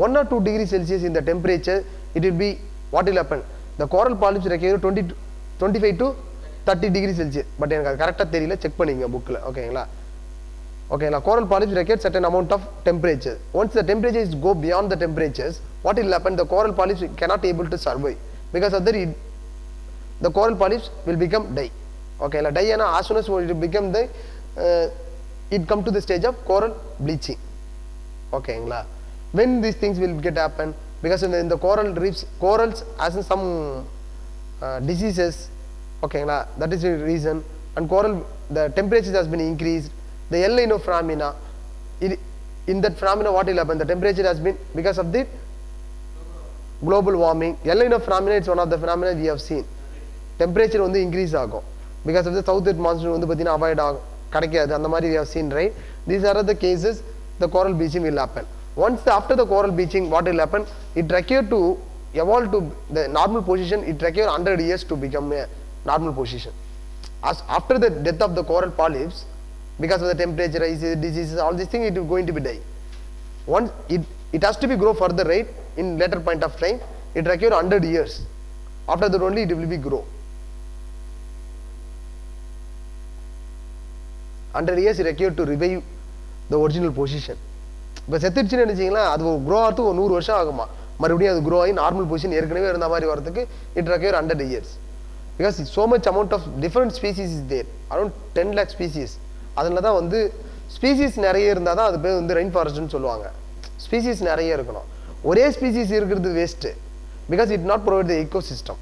1 or 2 degrees Celsius in the temperature, it will be, what will happen? The coral polyps require 25 to 30 degrees Celsius. But எனக்கு அது கரெக்டாக தெரியல, check பண்ணிங்க புக்கில். ஓகேங்களா? ஓகேங்களா? Coral polyps require certain amount of temperature. Once the temperatures go beyond the temperatures, what will happen? The coral polyps cannot able to survive. Because of that, the coral polyps will become die. Okay, la die na, as soon as it become the it come to the stage of coral bleaching. Okay, when these things will get happen? Because in the coral reefs, corals has some diseases. Okay, that is the reason. And coral, the temperature has been increased. The El Nino phenomena, in that phenomena, what will happen? The temperature has been, because of the global warming. El Nino phenomena, it's one of the phenomena we have seen. Temperature வந்து increase ஆகும். Because of the southwest monsoon வந்து பார்த்தீங்கன்னா avoid ஆகும், கிடைக்காது, அந்த மாதிரி we have seen, right? These are the cases the coral bleaching will happen. Once after the coral bleaching, what will happen? It require to evolve to the normal position, it require 100 years to become a normal position. As after the death of the coral polyps, because of the temperature rise, diseases, all these things, it is going to be die. Once it has to be grow further, right? In later point of time, it require 100 years. After that only it will be grow. 100 years required to revive the original position. இப்போ செத்துடுச்சுன்னு நினைச்சீங்களா, அது grow ஆகிறதுக்கு 100 வருஷம் ஆகுமா, மறுபடியும் அது grow ஆகி normal position ஏற்கனவே இருந்த மாதிரி வரதுக்கு it require 100 years. Because so much amount of different species is there, around 10 lakh species. அதில் தான் வந்து ஸ்பீசிஸ் நிறைய இருந்தால் தான் அது பேர் வந்து ரெயின் ஃபாரஸ்ட்னு சொல்லுவாங்க. ஸ்பீசிஸ் நிறைய இருக்கணும், ஒரே ஸ்பீசிஸ் இருக்கிறது waste. Because it not provide the ecosystem.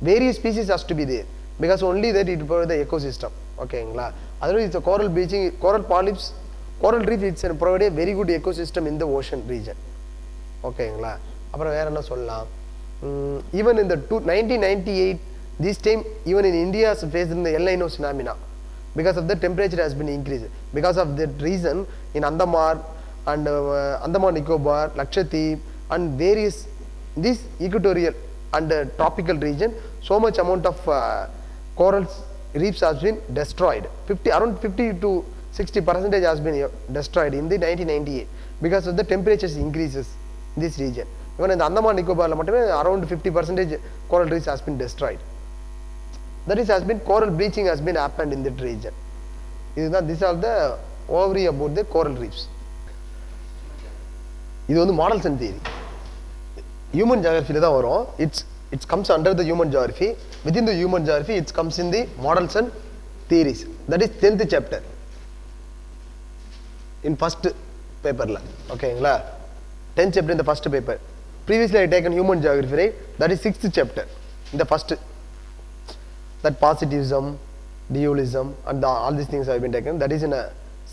Various species has to be there. Because only that it provide the ecosystem. ஓகேங்களா? Otherwise it's a coral bleaching, coral polyps, coral reef, it's provide a very good ecosystem in the ocean region. ஓகேங்களா? அப்புறம் வேற என்ன சொல்லலாம்? Even in the 1998, this time even in India has faced the El Nino phenomena. Because of the temperature has been increased. Because of that reason, in Andaman and Andaman Nicobar, Lakshadweep and various this equatorial and tropical region, so much amount of coral reefs has been destroyed. Around 50 to 60% has been destroyed in the 1998 because of the temperatures increases in this region. Even in the Andaman Nicobar, around 50% coral reefs has been destroyed. That is, has been coral bleaching has been happened in that region. இதுதான் these are the overview about the coral reefs. இது வந்து models and theory. Human ஜியோகிராஃபில தான் வரும். It comes under the human geography. Within the human geography, it comes in the models and theories. That is 10th chapter. In first paper la. Okay, 10th chapter in the first paper. Previously I taken human geography, right? That is 6th chapter. In the first, that positivism, dualism, and all these things have been taken. That is in a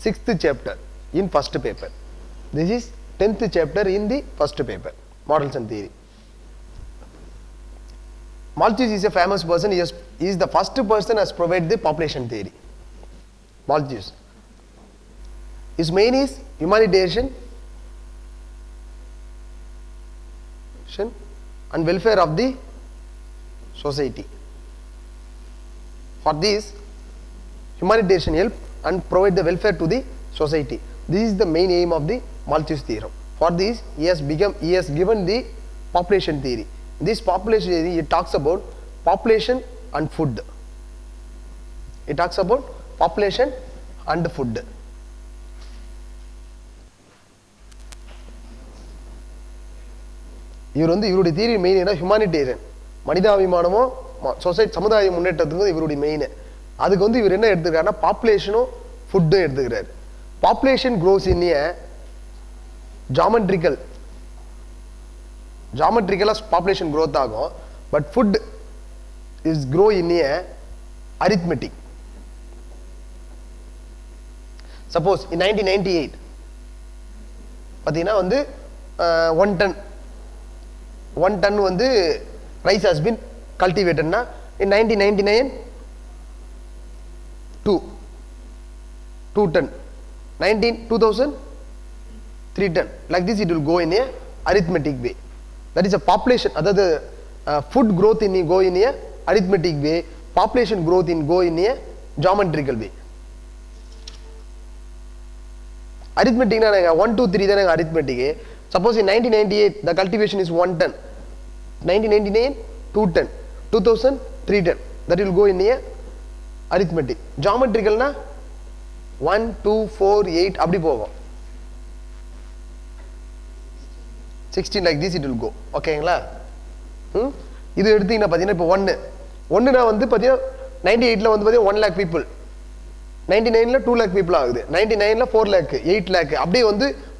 6th chapter in first paper. This is 10th chapter in the first paper, models and theory. Malthus is a famous person. He is the first person as provided the population theory. Malthus. His main is humanitarian and welfare of the society. For this, humanitarian help and provide the welfare to the society. This is the main aim of the Malthus theorem. For this, he has given the population theory. This population theory, it talks about population and food. It talks about population and food. இவருடைய theory main என்ன? Humanitarian, மனிதாபிமானமோ society சமுதாய முன்னேற்றத்துக்கு இவருடைய main. அதுக்கு இவர் என்ன எடுத்துக்கிறாருன்னா பாப்புலேஷனும் ஃபுட்டும் எடுத்துக்கிறாரு. Population cross இன் ஏ ஜாமெட்ரிக்கலா population growth ஆகும். But food is grow in a arithmetic. Suppose in 1998 பார்த்தீங்கன்னா 1 ton rice has been cultivated na. In 1999 2 ton, 2000 3 ton. Like this it will go in a arithmetic way. That is a population, other food growth in go in a arithmetic way, population growth in go in a geometrical way. Arithmetic na 1 2 3 தான் arithmetic. Suppose in 1998 the cultivation is 1 ton, 1999 2 ton, 2000 3 ton. That will go in a arithmetic. Geometrical na 1 2 4 8 அப்படி போகும். 16 like this it will go. ஓகேங்களா? இது எடுத்தீங்கன்னா பார்த்தீங்கன்னா இப்போ 1 நான் பார்த்தீங்கன்னா 98ல பார்த்தீங்கன்னா 1 lakh people, 99ல 2 lakh people ஆகுது, 99ல 4 lakh 8 lakh அப்படியே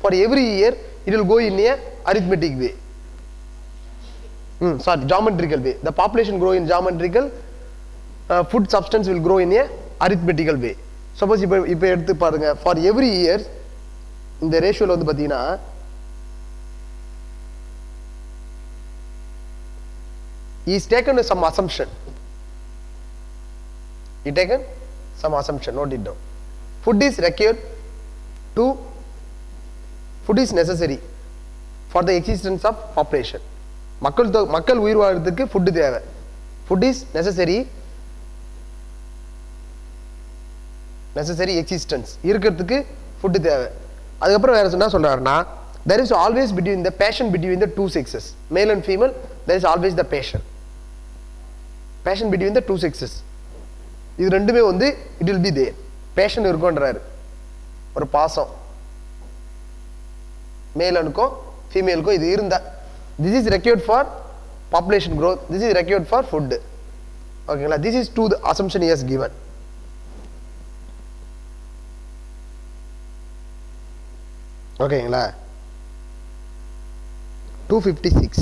for every year it will go in a arithmetic way. Sorry, geometrical way. The population grow in geometrical, food substance will grow in a arithmetical way. Suppose இப்போ எடுத்து பாருங்க, for every year இந்த ரேஷியோல பார்த்தீங்கன்னா he is taken some assumption. He taken some assumption, note it down. Food is required to, food is necessary for the existence of population. மக்கள் உயிர் வாழ்றதுக்கு food தேவை. Food is necessary existence இருக்கிறதுக்கு food தேவை. அதுக்கப்புறம் வேற என்ன சொல்றாருன்னா, there is always between the passion between the two sexes, male and female, there is always the passion between the two sexes. இது ரெண்டுமே it will be there. passion இருக்கும்ன்றாரு, ஒரு பாசம் மேலுக்கும் ஃபீமேலுக்கும் இது இருந்தா. This is required for population growth, this is required for food. ஓகேங்களா? This is to the assumption he has given. ஓகேங்களா? 256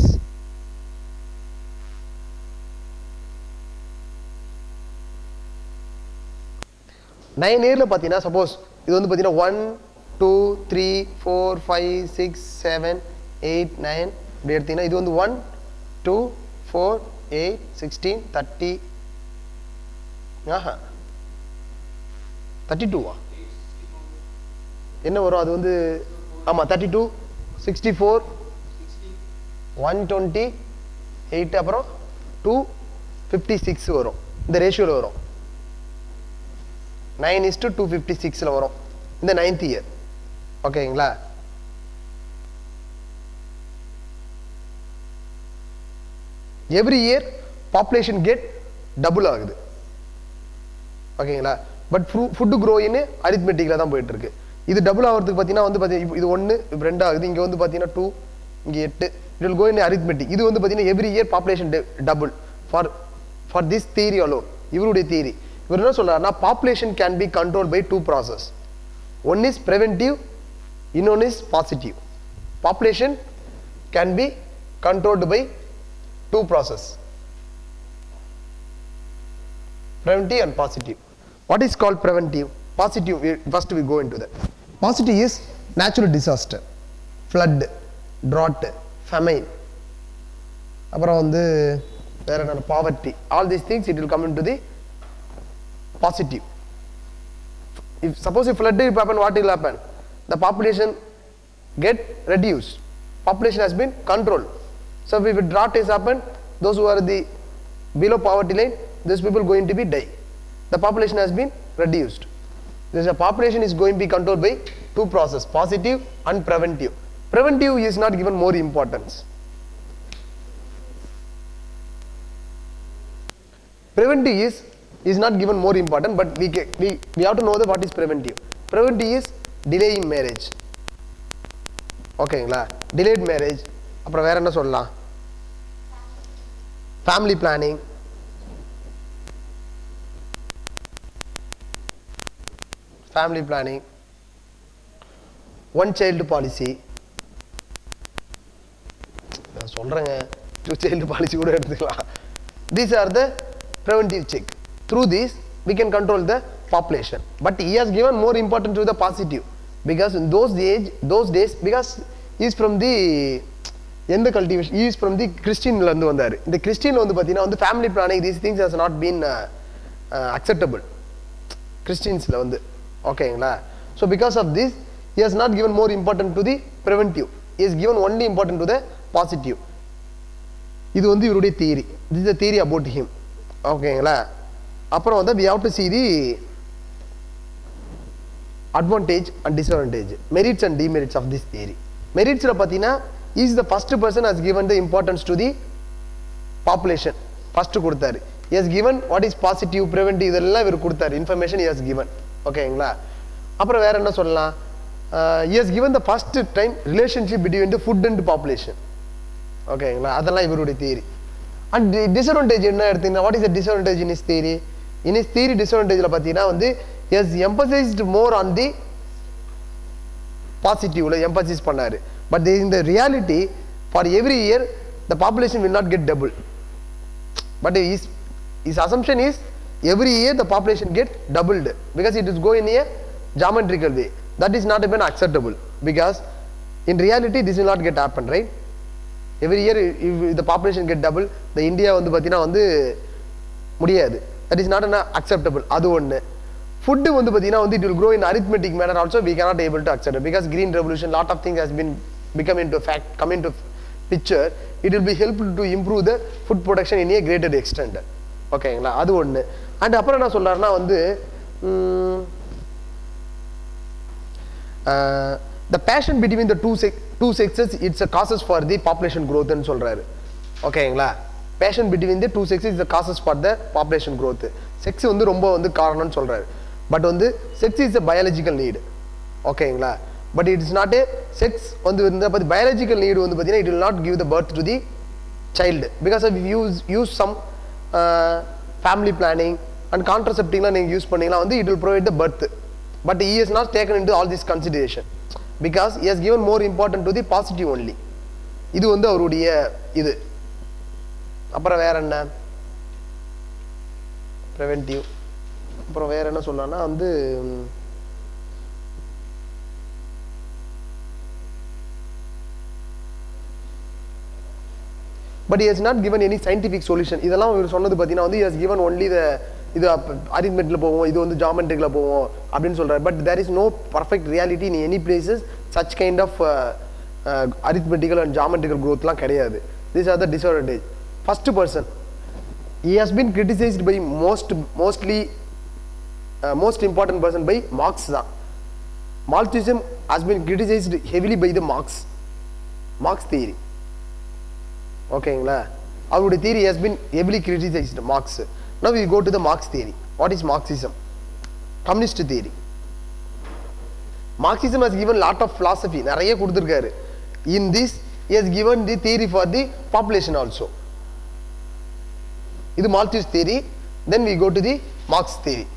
9 yearல பார்த்தீங்கன்னா suppose இது பார்த்தீங்கன்னா 1 2 3 4 5 6 7 8 9 இப்படி எடுத்தீங்கன்னா இது 1 2 4 8 16 30 32 என்ன வரும் அது ஆமா 32 64 120 8 அப்புறம் 256 வரும். இந்த ரேஷியோல வரும். 9:256ல வரும் இந்த 9th year. ஓகேங்களா? Every year population get double ஆகுது. ஓகேங்களா? பட் ஃபுட் க்ரோ இன் அரித்மெட்டிக்ல தான் போயிட்டு இருக்கு. இது டபுள் ஆகிறதுக்கு பார்த்தீங்கன்னா வந்து பார்த்தீங்கன்னா இது 1 இப்போ 2 ஆகுது. இங்கே வந்து பார்த்தீங்கன்னா 2, இங்கே 8. It will go in arithmetic. இது வந்து பார்த்தீங்கன்னா every year population double for this theory alone. இவருடைய தியரி இவர் என்ன சொல்றாருன்னா population can be control by 2 process. One is preventive, இன்னொன்று is positive. Population can be controlled by 2 process, preventive and positive. What is called preventive? Positive, first we go into that. Positive is natural disaster, flood, drought, famine, அப்புறம் வந்து வேற என்ன, poverty. All these things it will come into the positive. If suppose if flood will happen, what will happen? The population get reduced. Population has been controlled. So if drought has happened, those who are the below poverty line, these people going to be die. The population has been reduced. This population is going to be controlled by 2 processes, positive and preventive. Preventive is not given more importance. Preventive is not given more important, but we have to know that what is preventive. Preventive is delaying marriage. ஓகேங்களா, delayed marriage. அப்புறம் வேற என்ன சொல்லலாம், family planning, one child policy. நான் சொல்றேங்க, 2 child policy கூட எடுத்துக்கலாம். These are the preventive check. Through this we can control the population, but he has given more importance to the positive, because in those days because he is from the எந்த cultivation, he is from the Christianல இருந்து வந்தாரு. இந்த கிறிஸ்டியன்ல வந்து பாத்தீங்கன்னா வந்து family planning, these things has not been acceptable Christiansல வந்து. ஓகேங்களா, so because of this he has not given more importance to the preventive, he has given only importance to the positive. இது வந்து இவருடைய theory. this is the theory about him. ஓகேங்களா, அப்புறம் வந்து we have to see the advantage and disadvantage, merits and demerits of this theory. meritsல பாத்தீங்கன்னா he is the first person has given the importance to the population. first கொடுத்தாரு. he has given what is positive, preventive, இதெல்லாம் இவர் கொடுத்தாரு, information he has given. ஓகேங்களா, அப்புறம் வேற என்ன சொல்லலாம், he has given the first time relationship between the food and population. ஓகேங்களா, அதெல்லாம் இவருடைய தியரி. அண்ட் டிஸ்அட்வான்டேஜ் என்ன எடுத்தீங்கன்னா, what is the disadvantage in his theory? in his theory disadvantageல பார்த்தீங்கன்னா வந்து he has emphasized more on the positive emphasis பண்ணாரு. but in the reality for every year the population will not get double. but his assumption is every year the population get doubled, because it is going in a geometrical way. that is not even acceptable, because in reality this will not get happen, right? every year if the population get double, the India வந்து பாத்தீங்கன்னா வந்து முடியாது. that is not an acceptable. அது ஒண்ணு. food வந்து பாத்தீங்கன்னா வந்து it will grow in arithmetic manner also, we cannot able to accept it, because green revolution, lot of things has been become into fact, come into picture. it will be helpful to improve the food production in a greater extent. ஓகேங்களா, அது ஒண்ணு. And அப்புறம் என்ன சொல்றாருன்னா வந்து the passion between the two sexes, it's a causes for the population growth ன்னு சொல்றாரு. ஓகேங்களா, passion between the two sexes is the causes for the population growth. Sex வந்து ரொம்ப வந்து காரணம்னு சொல்றாரு. பட் வந்து sex is a biological need. ஓகேங்களா, but it is not a sex வந்து இந்த biological need வந்து பாத்தீங்கன்னா it will not give the birth to the child, because if you use some family planning and contraceptiveலாம் நீங்க use பண்ணீங்கன்னா வந்து it will provide the birth. but he has not taken into all this consideration, because he has given more importance to the positive only. இது வந்து அவருடைய இது. அப்புறம் வேற என்ன, preventive. அப்புறம் வேற என்ன சொல்லலாம்னா வந்து but he has not given any scientific solution. இதெல்லாம் இவர் சொன்னது பார்த்தீங்கன்னா வந்து he has given only the இது arithmeticல போவோம், இது வந்து geometricல போவோம் அப்படின்னு சொல்றாரு. but there is no perfect reality in any places such kind of arithmetical and geometrical growthலாம் கிடையாது. these are the disadvantage. first person, he has been criticized by most important person by Marx தான். Malthusism has been criticized heavily by the Marx theory. ஓகேங்களா, அவருடைய theory has been heavily criticized, Marx. now we go to the Marx theory. what is Marxism? communist theory. Marxism has given lot of philosophy. நிறைய கொடுத்திருக்காரு. In this, he has given the theory for the population also. இது Malthus theory. Then we go to the Marx theory.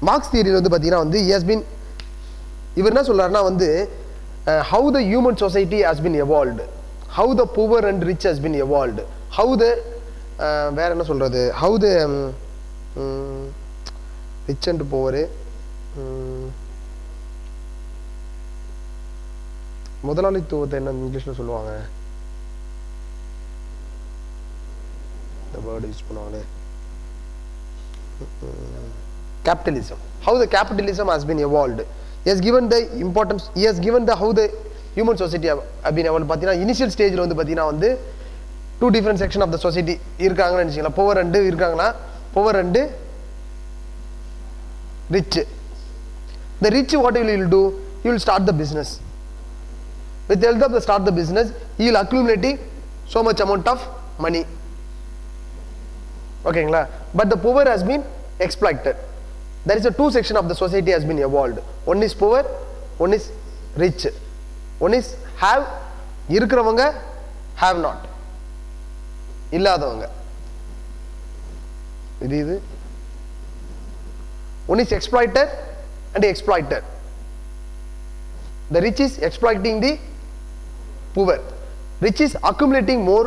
Marx theory வந்து பாத்தீங்கன்னா வந்து he has been இவர் என்ன சொல்றாருன்னா வந்து how the human society has been evolved, how the poor and rich has been evolved, how the வேற என்ன சொல்றது, how the rich and poor முதலாளித்துவத்தை என்ன இங்கிலீஷ்ல சொல்லுவாங்க, the word யூஸ் பண்ணுவாங்களே, capitalism, how the capitalism has been evolved. He has given the importance, he has given the how the human society have been evolved. பாத்தீங்கன்னா initial stage வந்து பாத்தீங்கன்னா வந்து two different section of the society இருக்காங்கன்னு நினைச்சீங்களா, poor and இருக்காங்களா, poor and rich. The rich what he will do, he will start the business. With the help of the start the business, he will accumulating so much amount of money. ஓகேங்களா, but the poor has been exploited. There is a two section of the society has been evolved. One is poor, one is rich. One is have, இருக்கிறவங்க, have not, இல்லாதவங்க. இது one is exploited and exploited. The rich is exploiting the poor. Rich is accumulating more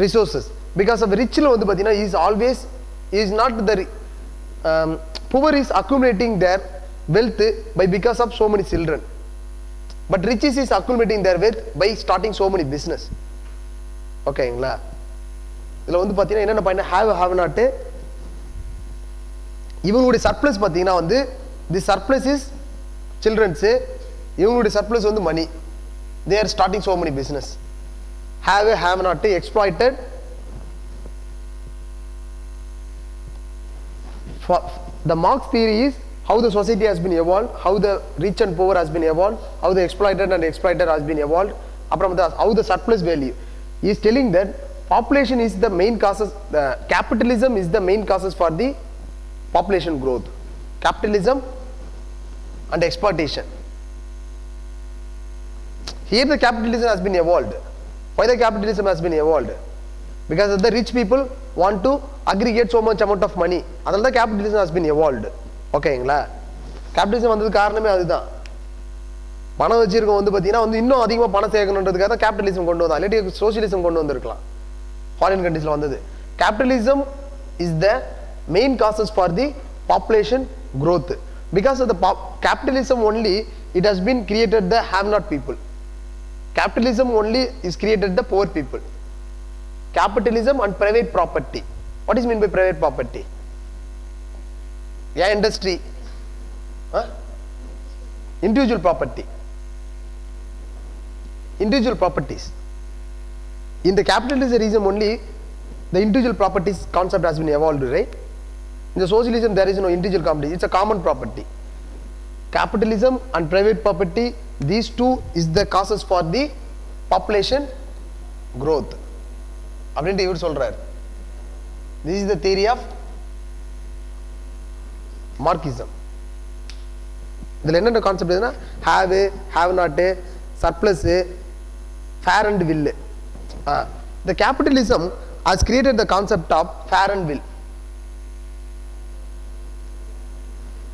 resources. Because of rich வந்து பாத்தீங்கன்னா he is always, he is not the poor is accumulating their wealth by because of so many children, but rich is accumulating their wealth by starting so many business. ஓகேங்களா, இதுல வந்து பாத்தீங்கன்னா என்னென்ன point, have not, இவங்களுடைய surplus பாத்தீங்கன்னா வந்து தி surplus is children's, இவங்களுடைய surplus வந்து மணி, they are starting so many business. have not, exploited. For the Marx theory is how the society has been evolved, how the rich and poor has been evolved, how the exploited and exploited has been evolved, how the surplus value. He is telling that population is the main causes, the capitalism is the main causes for the population growth. Capitalism and exploitation. Here the capitalism has been evolved. Why the capitalism has been evolved? Because the rich people want to aggregate so much amount of money. அதனால தான் capitalism has been evolved. ஓகேங்களா, capitalism வந்தது காரணமே அதுதான். பணம் வச்சிருக்கோம் வந்து பாத்தீங்கன்னா வந்து இன்னும் அதிகமா பணம் சேர்க்கணுன்றதுக்காக தான் capitalism கொண்டு வந்தா, இல்லாட்டி socialism கொண்டு வந்திருக்கலாம். ஃபாரின் கண்ட்ரீஸ்ல வந்தது. Capitalism is the main causes for the population growth. Because of the capitalism only, it has been created the have not people. Capitalism only is created the poor people. Capitalism and private property. What is mean by private property? Yeah, industry, individual property, individual properties. In the capitalism only, the individual properties concept has been evolved, right? In the socialism there is no individual property, it's a common property. Capitalism and private property, these two is the causes for the population growth. அப்படின்ட்டு இவர் சொல்றார். This is the theory of Marxism. இதுல என்ன concept இதுனா have not, surplus, fair and will. The capitalism has created the concept of fair and will.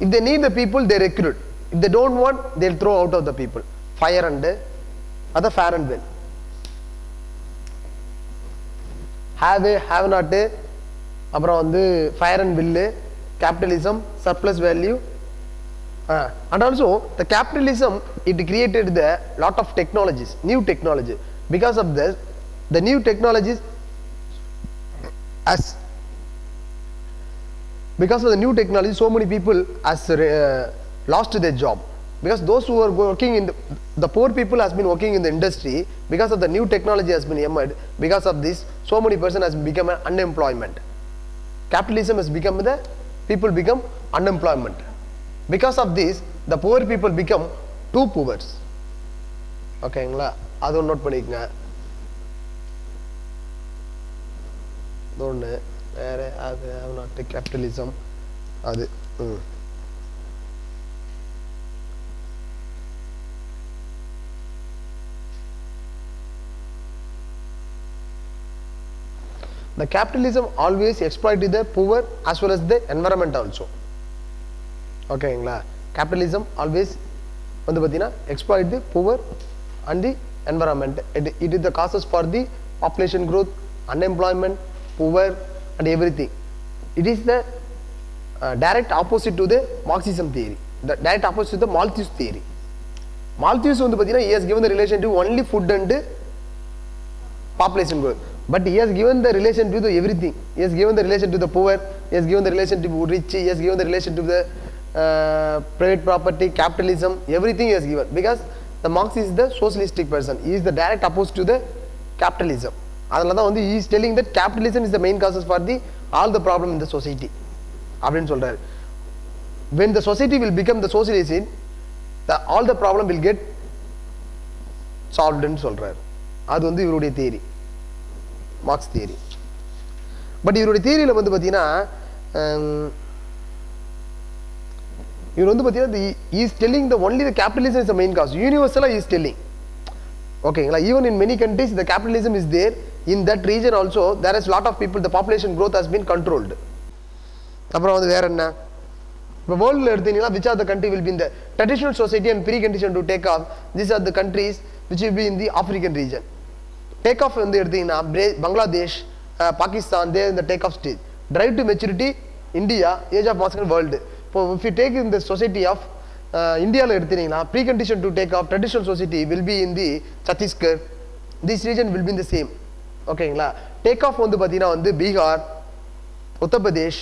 If they need the people, they recruit. If they don't want, they'll throw out of the people. Fire and other fair and will. have not, அப்புறம் வந்து fire and will, capitalism, surplus value, and also the capitalism, it created the lot of technologies, new technology. Because of this, the new technologies as because of the new technology, so many people has lost their job. Because those who are working in the poor people has been working in the industry, because of the new technology has been emerged. Because of this, so many person has become an unemployment. Capitalism has become the people become unemployment. Because of this, the poor people become too poor. Okay, அது note பண்ணிக்கங்க. ஒன்று வேற அது நாட்டு capitalism அது The capitalism always exploited the poor as well as the environment also. ஓகேங்களா, capitalism always வந்து பார்த்தீங்கன்னா exploit the poor and the environment. It is the causes for the population growth, unemployment, poor and everything. It is the direct opposite to the Marxism theory. The direct opposite to the Malthus theory. Malthus வந்து பார்த்தீங்கன்னா he has given the relation to only food and population growth. But he has given the relation to the everything. He has given the relation to the poor. He has given the relation to rich. He has given the relation to the private property, capitalism. Everything he has given, because the Marx is the socialistic person. He is the direct opposite to the capitalism. அதனால தான் வந்து he is telling that capitalism is the main causes for the all the problem in the society. அப்படின்னு சொல்றாரு. When the society will become the socialism, all the problem will get solved ன்னு சொல்றாரு. அது வந்து இவருடைய தியரி, மார்க்ஸ் தியரி. பட் இவருடைய தியரியில் வந்து பார்த்தீங்கன்னா இவர் வந்து பார்த்தீங்கன்னா is telling the only the capitalism is the main cause. யூனிவர்சலாக இஸ் டெல்லிங். ஓகேங்களா, even in many countries the capitalism is there. In that region also there is lot of people, the population growth has been controlled. அப்புறம் வந்து வேற என்ன, இப்போ வேர்ல்டில் எடுத்தீங்கன்னா which are the country will be இந்த traditional society and precondition to take off. This are the countries which will be in the African region. Take off வந்து எடுத்தீங்கன்னா பங்களாதேஷ், பாகிஸ்தான், தேர் இந்த take off stage. Drive to maturity India, age of mass world. இப்போ if you take in the society of இந்தியாவில் எடுத்தீங்கன்னா precondition to take off traditional society will be in the Chhattisgarh. This region will be in the same. ஓகேங்களா, take off வந்து பார்த்தீங்கன்னா வந்து Bihar, Uttar Pradesh,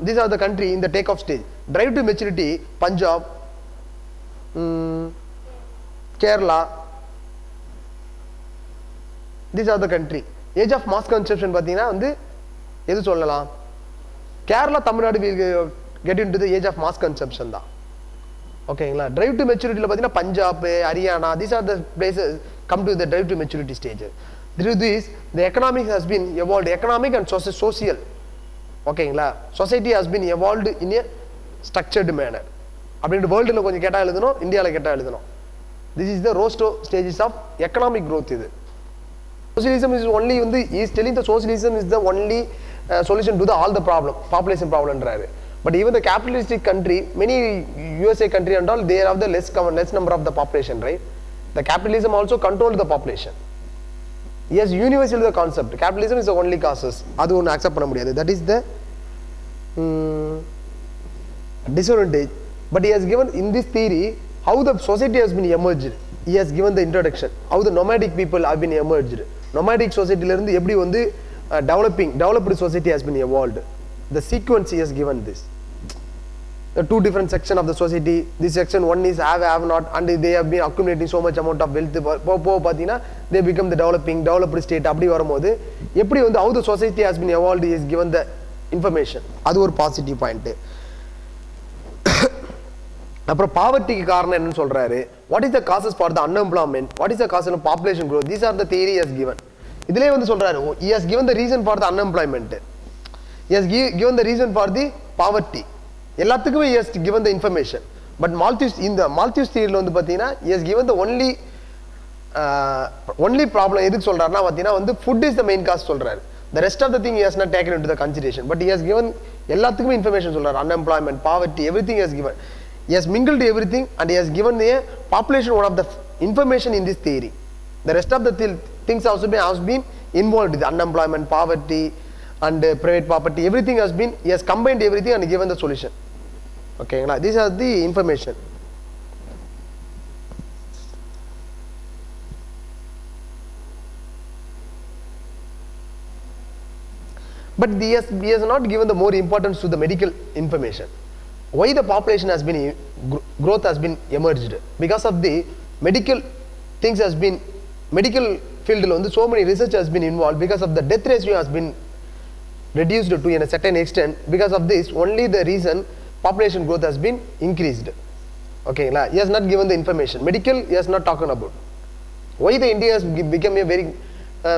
these are the country in the take off stage. Drive to maturity Punjab, Kerala, these are the country. Age of mass consumption பார்த்தீங்கன்னா வந்து எது சொல்லலாம், Kerala, Tamil Nadu will get into the age of mass consumption தான். ஓகேங்களா, drive to maturity பார்த்தீங்கன்னா Punjab, Haryana, these are the places come to the drive to maturity stage. Through this the economic has been evolved, economic and social. ஓகேங்களா, society has been evolved in a structured manner. அப்படின்ட்டு வேர்ல்டில் கொஞ்சம் கேட்டால் எழுதணும், இந்தியாவில் கேட்டால் எழுதணும். This is the Rostow stages of economic growth. இது சோசியலிசம் இஸ் ஒன்லி வந்து is telling the socialism is the only solution to the all the problem, population ப்ராப்ளம்ன்றாரு. But even the capitalistic country, many USA country and all, they have the less number of the population, right? The capitalism also control the population. Yes, universal the concept. Capitalism is the only causes. அது ஒன்று accept பண்ண முடியாது. That is the disadvantage. But he has given in this theory how the society has been emerged. He has given the introduction how the nomadic people have been emerged. Nomadic society ல இருந்து எப்படி வந்து developed society has been evolved. The sequence he has given this. The two different sections of the society. This section one is have not, and they have been accumulating so much amount of wealth. பார்த்தீங்கன்னா they become the developed state. அப்படி வரும்போது எப்படி வந்து how the society has been evolved is given the information. அது ஒரு positive point. அப்புறம் பாவர்ட்டிக்கு காரணம் என்னன்னு சொல்றாரு. What is the causes for the unemployment? What is the causes of population growth? These are the theory he has given. இதிலே வந்து சொல்றாரு he has given the reason for the unemployment. He has given the reason for the poverty. எல்லாத்துக்குமே he has given the information. But Malthus, in the Malthus theory வந்து பார்த்தீங்கன்னா he has given the only problem. எதுக்கு சொல்றாருன்னா பார்த்தீங்கன்னா வந்து food is the main cause சொல்றாரு. The rest of the thing he has not taken into the consideration. But he has given எல்லாத்துக்குமே information சொல்றாரு. Unemployment, poverty, everything he has given. He has mingled everything and he has given the population one of the information in this theory. The rest of the things also has been involved with unemployment, poverty and private property. Everything has been, he has combined everything and given the solution. Okay, these are the information. But he has not given the more importance to the medical information. Why the population has been growth has been emerged? Because of the medical things has been, medical field so many research has been involved. Because of the death ratio has been reduced to a certain extent. Because of this only the reason population growth has been increased. Okay, he has not given the information. Medical he has not talked about. Why the India has become a very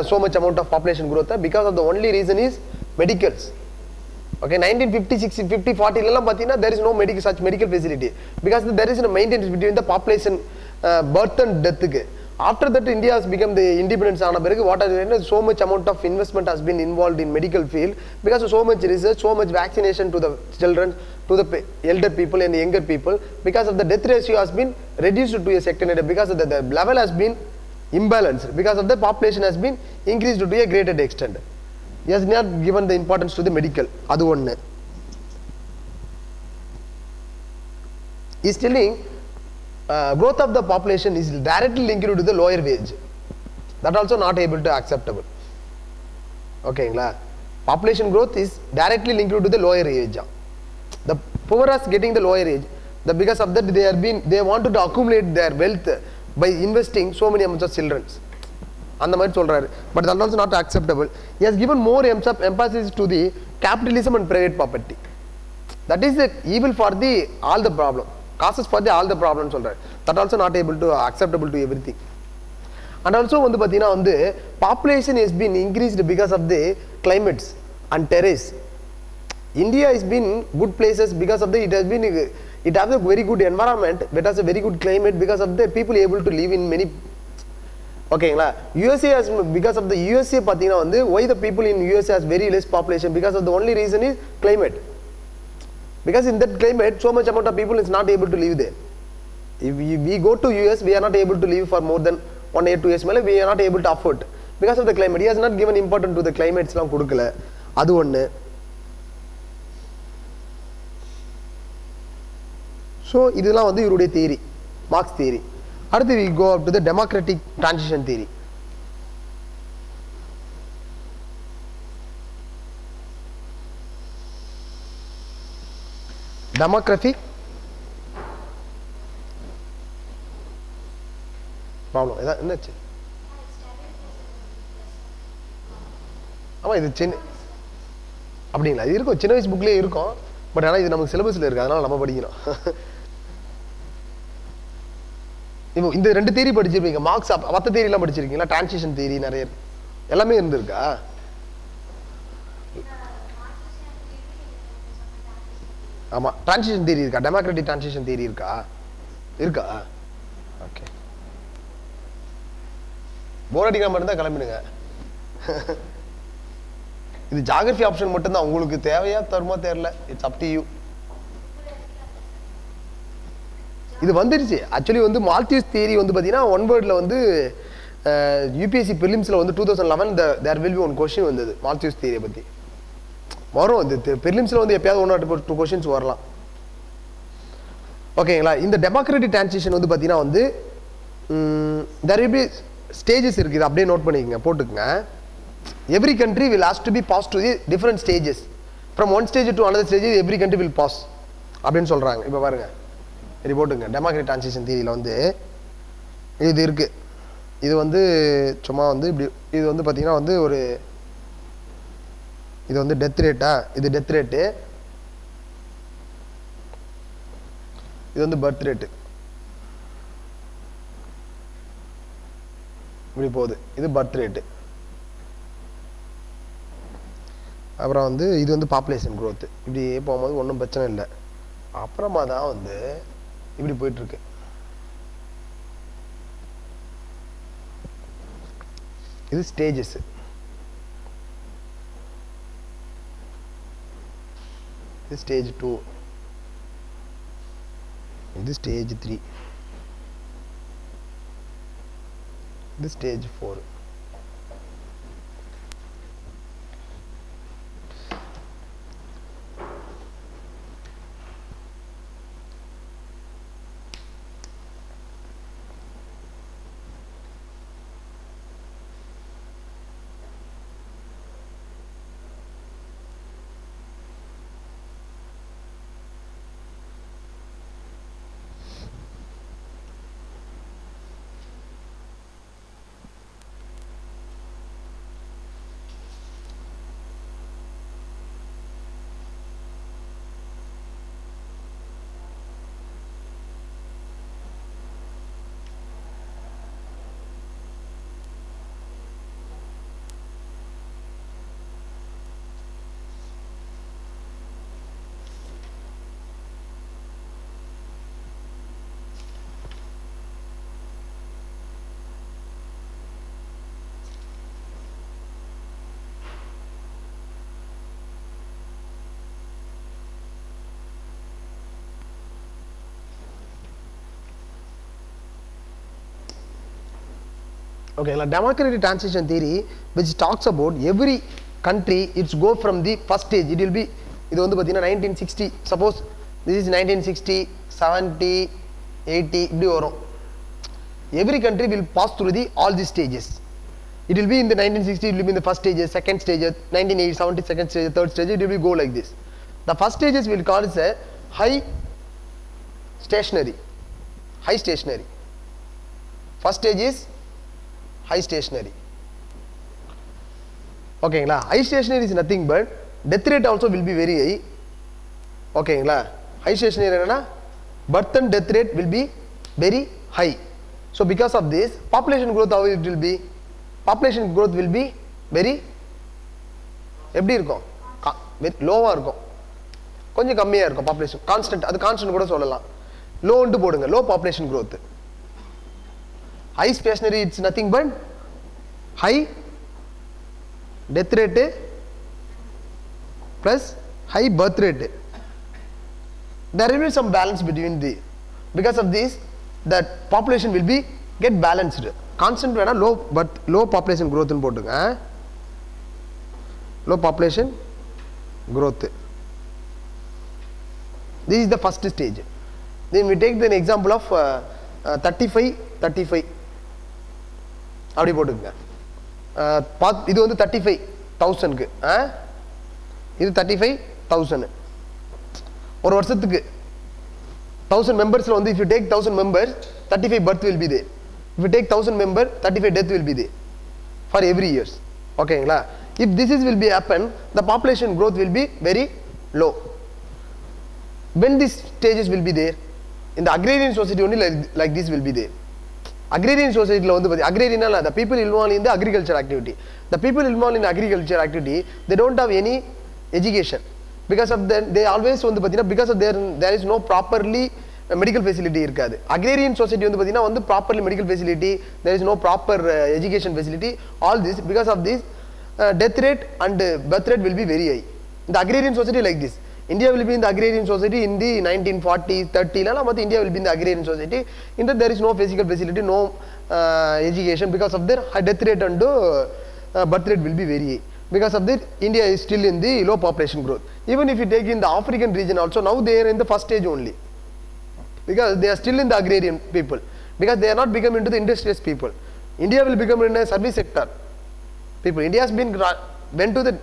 so much amount of population growth? Because of the only reason is medicals. Okay, 1950, 60, 50, 40 லாம் பார்த்தீங்கன்னா there is no medical such medical facility because there is no maintenance between the population birth and death க்கு. After that, India has become the independence ஆன பிறகு what are so much amount of investment has been involved in medical field because of so much research, so much vaccination to the children, to the elder people and the younger people, because of the death ratio has been reduced to a certain extent, because of the level has been imbalanced, because of the population has been increased to a greater extent. He has not given the importance to the medical. Adu onne. He is telling growth of the population is directly linked to the lower wage. That also not able to acceptable. Okay, population growth is directly linked to the lower age. The poor are getting the lower age. Because of that, they wanted to accumulate their wealth by investing so many amounts of children. அந்த மாதிரி சொல்றாரு. But that also not acceptable. He has given more emphasis to the capitalism and private property. That is the evil for the all the problem. Causes for the all the problems சொல்றாரு. That also not able to acceptable to everything. And also வந்து பாத்தீங்கன்னா வந்து population has been increased because of the climates and terrace. India has been good places because of the it has a very good environment, it has a very good climate because of the people able to live in many. ஓகேங்களா, USA has because of the USA பார்த்தீங்கன்னா வந்து why the people in USA has very less population because of the only reason is climate. Because in that climate so much amount of people is not able to live there. If we go to US, we are not able to live for more than 1 year 2 years மேல we are not able to afford because of the climate. He has not given importance to the climates எல்லாம் கொடுக்கல. அது ஒண்ணு. So இதெல்லாம் வந்து இவருடைய theory, marks theory. அடுத்து we go up to the democratic transition theory. Demographic problem என்னாச்சு? ஆமா, இது சின்ன அப்படிங்களா? இது இருக்கும், சின்ன வயசு புக்லேயே இருக்கும். பட் ஆனால் இது நமக்கு சிலபஸில் இருக்குது, அதனால் நம்ம படிக்கணும். இப்போ இந்த ரெண்டு தியரி படிச்சிருப்பீங்க, மார்க்ஸ் மற்ற தியரிலாம் படிச்சிருக்கீங்களா? டிரான்சிஷன் தியரி நிறைய எல்லாமே இருந்திருக்கா? ஆமாம், டிரான்சிஷன் தியரி இருக்கா? டெமோக்ராட்டிக் டிரான்சிஷன் தியரி இருக்கா? இருக்கா? ஓகே, போர் அடிக்காம இருந்தால் கிளம்பிடுங்க. இது ஜாகிரபி ஆப்ஷன் மட்டும்தான், உங்களுக்கு தேவையா தருமோ தெரியல, இட்ஸ் அப் டு யூ. இது வந்துருச்சு ஆக்சுவலி வந்து மால்த்தியூஸ் தியரி வந்து பார்த்தீங்கன்னா ஒன் வேர்டில் வந்து யூபிஎஸ்சி ப்ரிலிம்ஸில் வந்து 2011 there will be one question வந்தது மால்த்தியூஸ் தியரியை பற்றி. வரும் அது ப்ரிலிம்ஸில் வந்து எப்பயாவது 1 or 2 கொஸ்டின்ஸ் வரலாம். ஓகேங்களா? இந்த டெமோக்ராட்டிக் டிரான்சிஷன் வந்து பார்த்தீங்கன்னா வந்து தேர் வில் பி ஸ்டேஜஸ் இருக்குது, அப்படியே நோட் பண்ணிக்கங்க, போட்டுக்கங்க. Every country will has to be pass to the different stages. From one stage to another stage every country will pass அப்படின்னு சொல்கிறாங்க. இப்போ பாருங்க, இது போட்டுங்க. டெமோக்ராட்டிக் டிரான்சிஷன் தியரியில் வந்து இது இருக்குது. இது வந்து சும்மா வந்து இப்படி, இது வந்து பார்த்தீங்கன்னா வந்து ஒரு இது வந்து டெத் ரேட்டா, இது டெத் ரேட்டு, இது வந்து பர்த் ரேட்டு, இப்படி போகுது. இது பர்த் ரேட்டு. அப்புறம் வந்து இது வந்து பாப்புலேஷன் க்ரோத்து. இப்படியே போகும்போது ஒன்றும் பிரச்சனை இல்லை. அப்புறமா தான் வந்து இப்படி போயிட்டுருக்கு. இது ஸ்டேஜஸ். இது ஸ்டேஜ் 2, இது ஸ்டேஜ் 3, இது stage 4. Okay, democratic transition theory which talks about every country it's go from the first stage. It will be இது வந்து பாத்தீங்கன்னா 1960, suppose this is 1960, 70, 80 இப்படி வரும். Every country will pass through all these stages. It will be in the 1960, it will be in the first stage, second stage, 1980, 70, second stage, third stage, it will be go like this. The first stages will call it a high stationary. High stationary. First stage is high stationary. Okay, high stationary is nothing but death rate also will be very high. Okay, high stationary is birth and death rate will be very high. So because of this, population growth how it will be? Population growth will be very எப்படி இருக்கும்? லோவா இருக்கும். கொஞ்சம் கம்மியா இருக்கும் population. Constant, அது constant கூட சொல்லலாம். Low ண்டு போடுங்க. Low population growth. High stationary it's nothing but high death rate plus high birth rate. There will be some balance between the, because of this that population will be get balanced. Constant வேணா low population growth ன்னு போட்டுங்க. Low population growth. This is the first stage. Then we take the example of 35 அப்படி போட்டுங்க. இது வந்து 35,000 க்கு இது 35,000 ஒரு வருஷத்துக்கு 1000 members வந்து if you take 1000 members 35 birth will be there. If you take 1000 members 35 death will be there for every years. ஓகேங்களா? If this is will be happen, the population growth will be very low. When these stages will be there? In the agrarian society only like this will be there. Agrarian society la vandu agrarian la the people involved in the agriculture activity. The people involved in agriculture activity they don't have any education. Because of that they always vandu pathina because of there is no properly medical facility irukadu. Agrarian society vandu pathina vandu properly medical facility, there is no proper education facility. All this because of this death rate and birth rate will be very high. In the agrarian society like this. India will be in the agrarian society in the 1940s, 30s, but India will be in the agrarian society. In that there is no physical facility, no education. Because of their high death rate and birth rate will be very high. Because of that, India is still in the low population growth. Even if you take in the African region also, now they are in the first stage only. Because they are still in the agrarian people. Because they are not become into the industrious people. India will become in a service sector. People, India has been went to the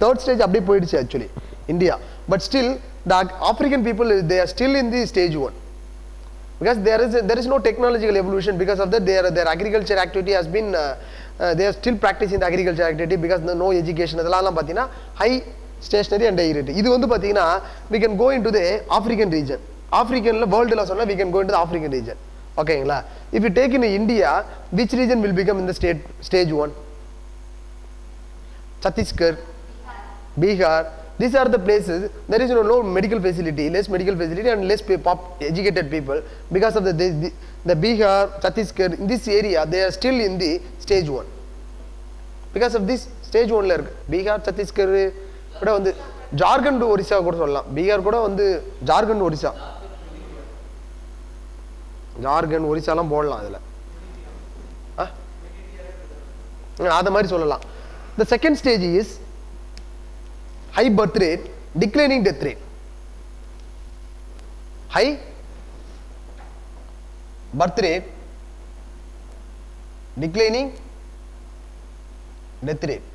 third stage abdi poiduchu actually India, but still the African people they are still in the stage 1 because there is no technological evolution. Because of that their agriculture activity has been they are still practicing the agriculture activity because no education. Adala pathina high stationary and high rate. Idu vandu pathina we can go into the African region. African world la sonna we can go into the African region. Okay la, if you take in India, which region will become in the stage 1? Chhattisgarh, Bihar, these are the places there is no medical facility, less medical facility and less educated people. Because of the Bihar, Chhattisgarh, in this area they are still in the stage 1. Because of this stage 1 la irukku Bihar, Chhattisgarh kuda vandu Jharkhand, Orissa kuda sollalam. Bihar kuda vandu Jharkhand, Orissa, Jharkhand, Orissa la போடலாம் அதுல அத மாதிரி சொல்லலாம். The second stage is high birth rate, declining death rate. High birth rate, declining death rate.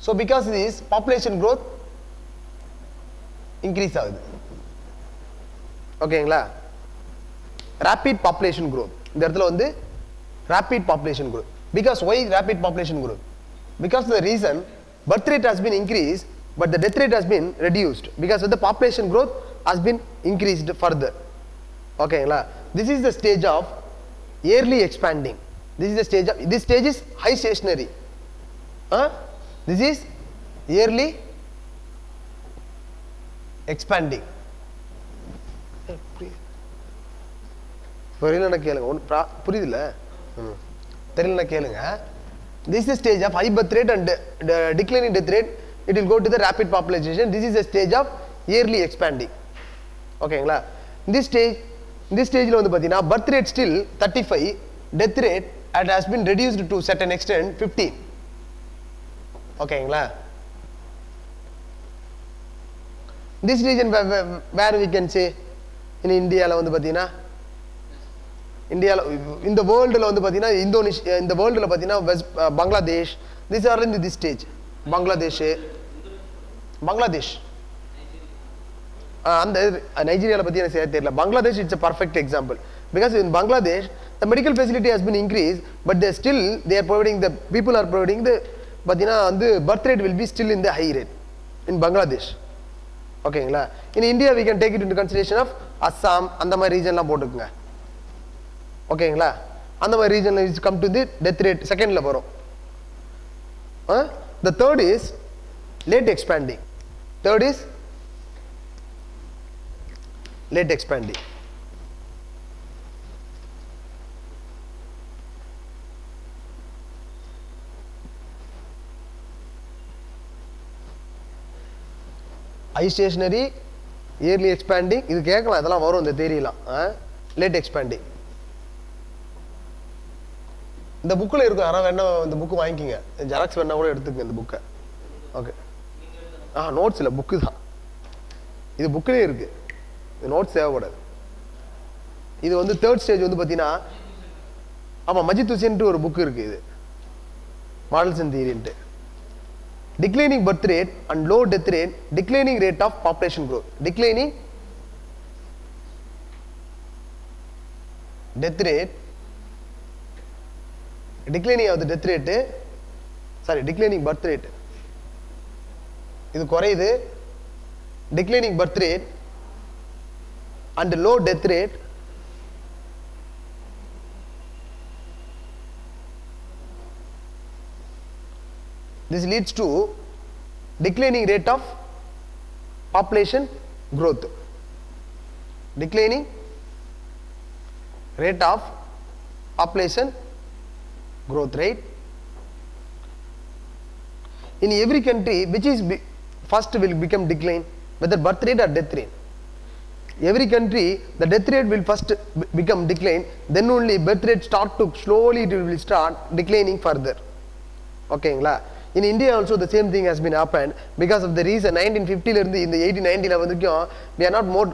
So because of this population growth increase ஆகுது. ஓகேங்களா? Rapid population growth. இந்த இடத்துல வந்து rapid population growth. Because why rapid population growth? Because the reason birth rate has been increased but the death rate has been reduced because of the population growth has been increased further. Okay la, this is the stage of yearly expanding. This is the stage of, this stage is high stationary. This is yearly expanding. புரியலன்னா கேளுங்க, புரியுதுல்ல? தெரியலன்னா கேளுங்க. This is the stage of high birth rate and declining death rate. It will go to the rapid population. This is the stage of yearly expanding. Okay, this stage la vandu pathina birth rate still 35, death rate has been reduced to certain extent 15. ஓகேங்களா? This region where we can say in India வந்து பார்த்தீங்கன்னா இந்த வேர்ல்டில் வந்து பார்த்தீங்கன்னா Indonesia, இந்த வேர்ல்டில் பார்த்தீங்கன்னா Bangladesh, these are in this stage. Bangladesh அந்த நைஜீரியாவில் பற்றி எனக்கு சரியாக தெரியல. Bangladesh it's a perfect example because in Bangladesh the medical facility has been increased but they are providing, the people are providing the பார்த்தீங்கன்னா வந்து birth rate will be still in the high rate in Bangladesh. ஓகேங்களா? in India we can take it into consideration of Assam, அந்த மாதிரி ரீஜன்லாம் போட்டுக்குங்க. ஓகேங்களா? அந்த மாதிரி ரீஜன்ல is come to the death rate செகண்ட்ல வரும். the third is late expanding. Third is late expanding. High stationary, yearly expanding, இது கேட்கலாம், இதெல்லாம் வரும் இந்த தேரியலாம். late expanding. இந்த புக்கில் இருக்கும், ஆனால் வேணா இந்த புக்கு வாங்கிக்கிங்க, ஜெராக்ஸ் வேணா கூட எடுத்துக்கங்க இந்த புக்கை. ஓகே, நோட்ஸ் இல்லை, புக்கு தான். இது புக்கிலே இருக்கு, இது நோட்ஸ் தேவைப்படாது. இது வந்து தேர்ட் ஸ்டேஜ் வந்து பார்த்தீங்கன்னா, ஆமாம், மஜித் ஹுசேன்ட்டு ஒரு புக்கு இருக்குது, இது மாடல்ஸ் அண்ட் தியரின்ட்டு. Declining birth rate and low death rate, declining rate of population growth, declining death rate, declining of the death rate, sorry, declining birth rate, இது குறையுது, declining birth rate and low death rate, this leads to declining rate of population growth. Declining rate of population growth rate. In every country, which is first will become decline, whether birth rate or death rate. Every country, the death rate will first become decline, then only birth rate start to slowly it will start declining further. Okay, in India also the same thing has been happened because of the reason 1950 la irundhu in the 1890 la vandukkom we are not more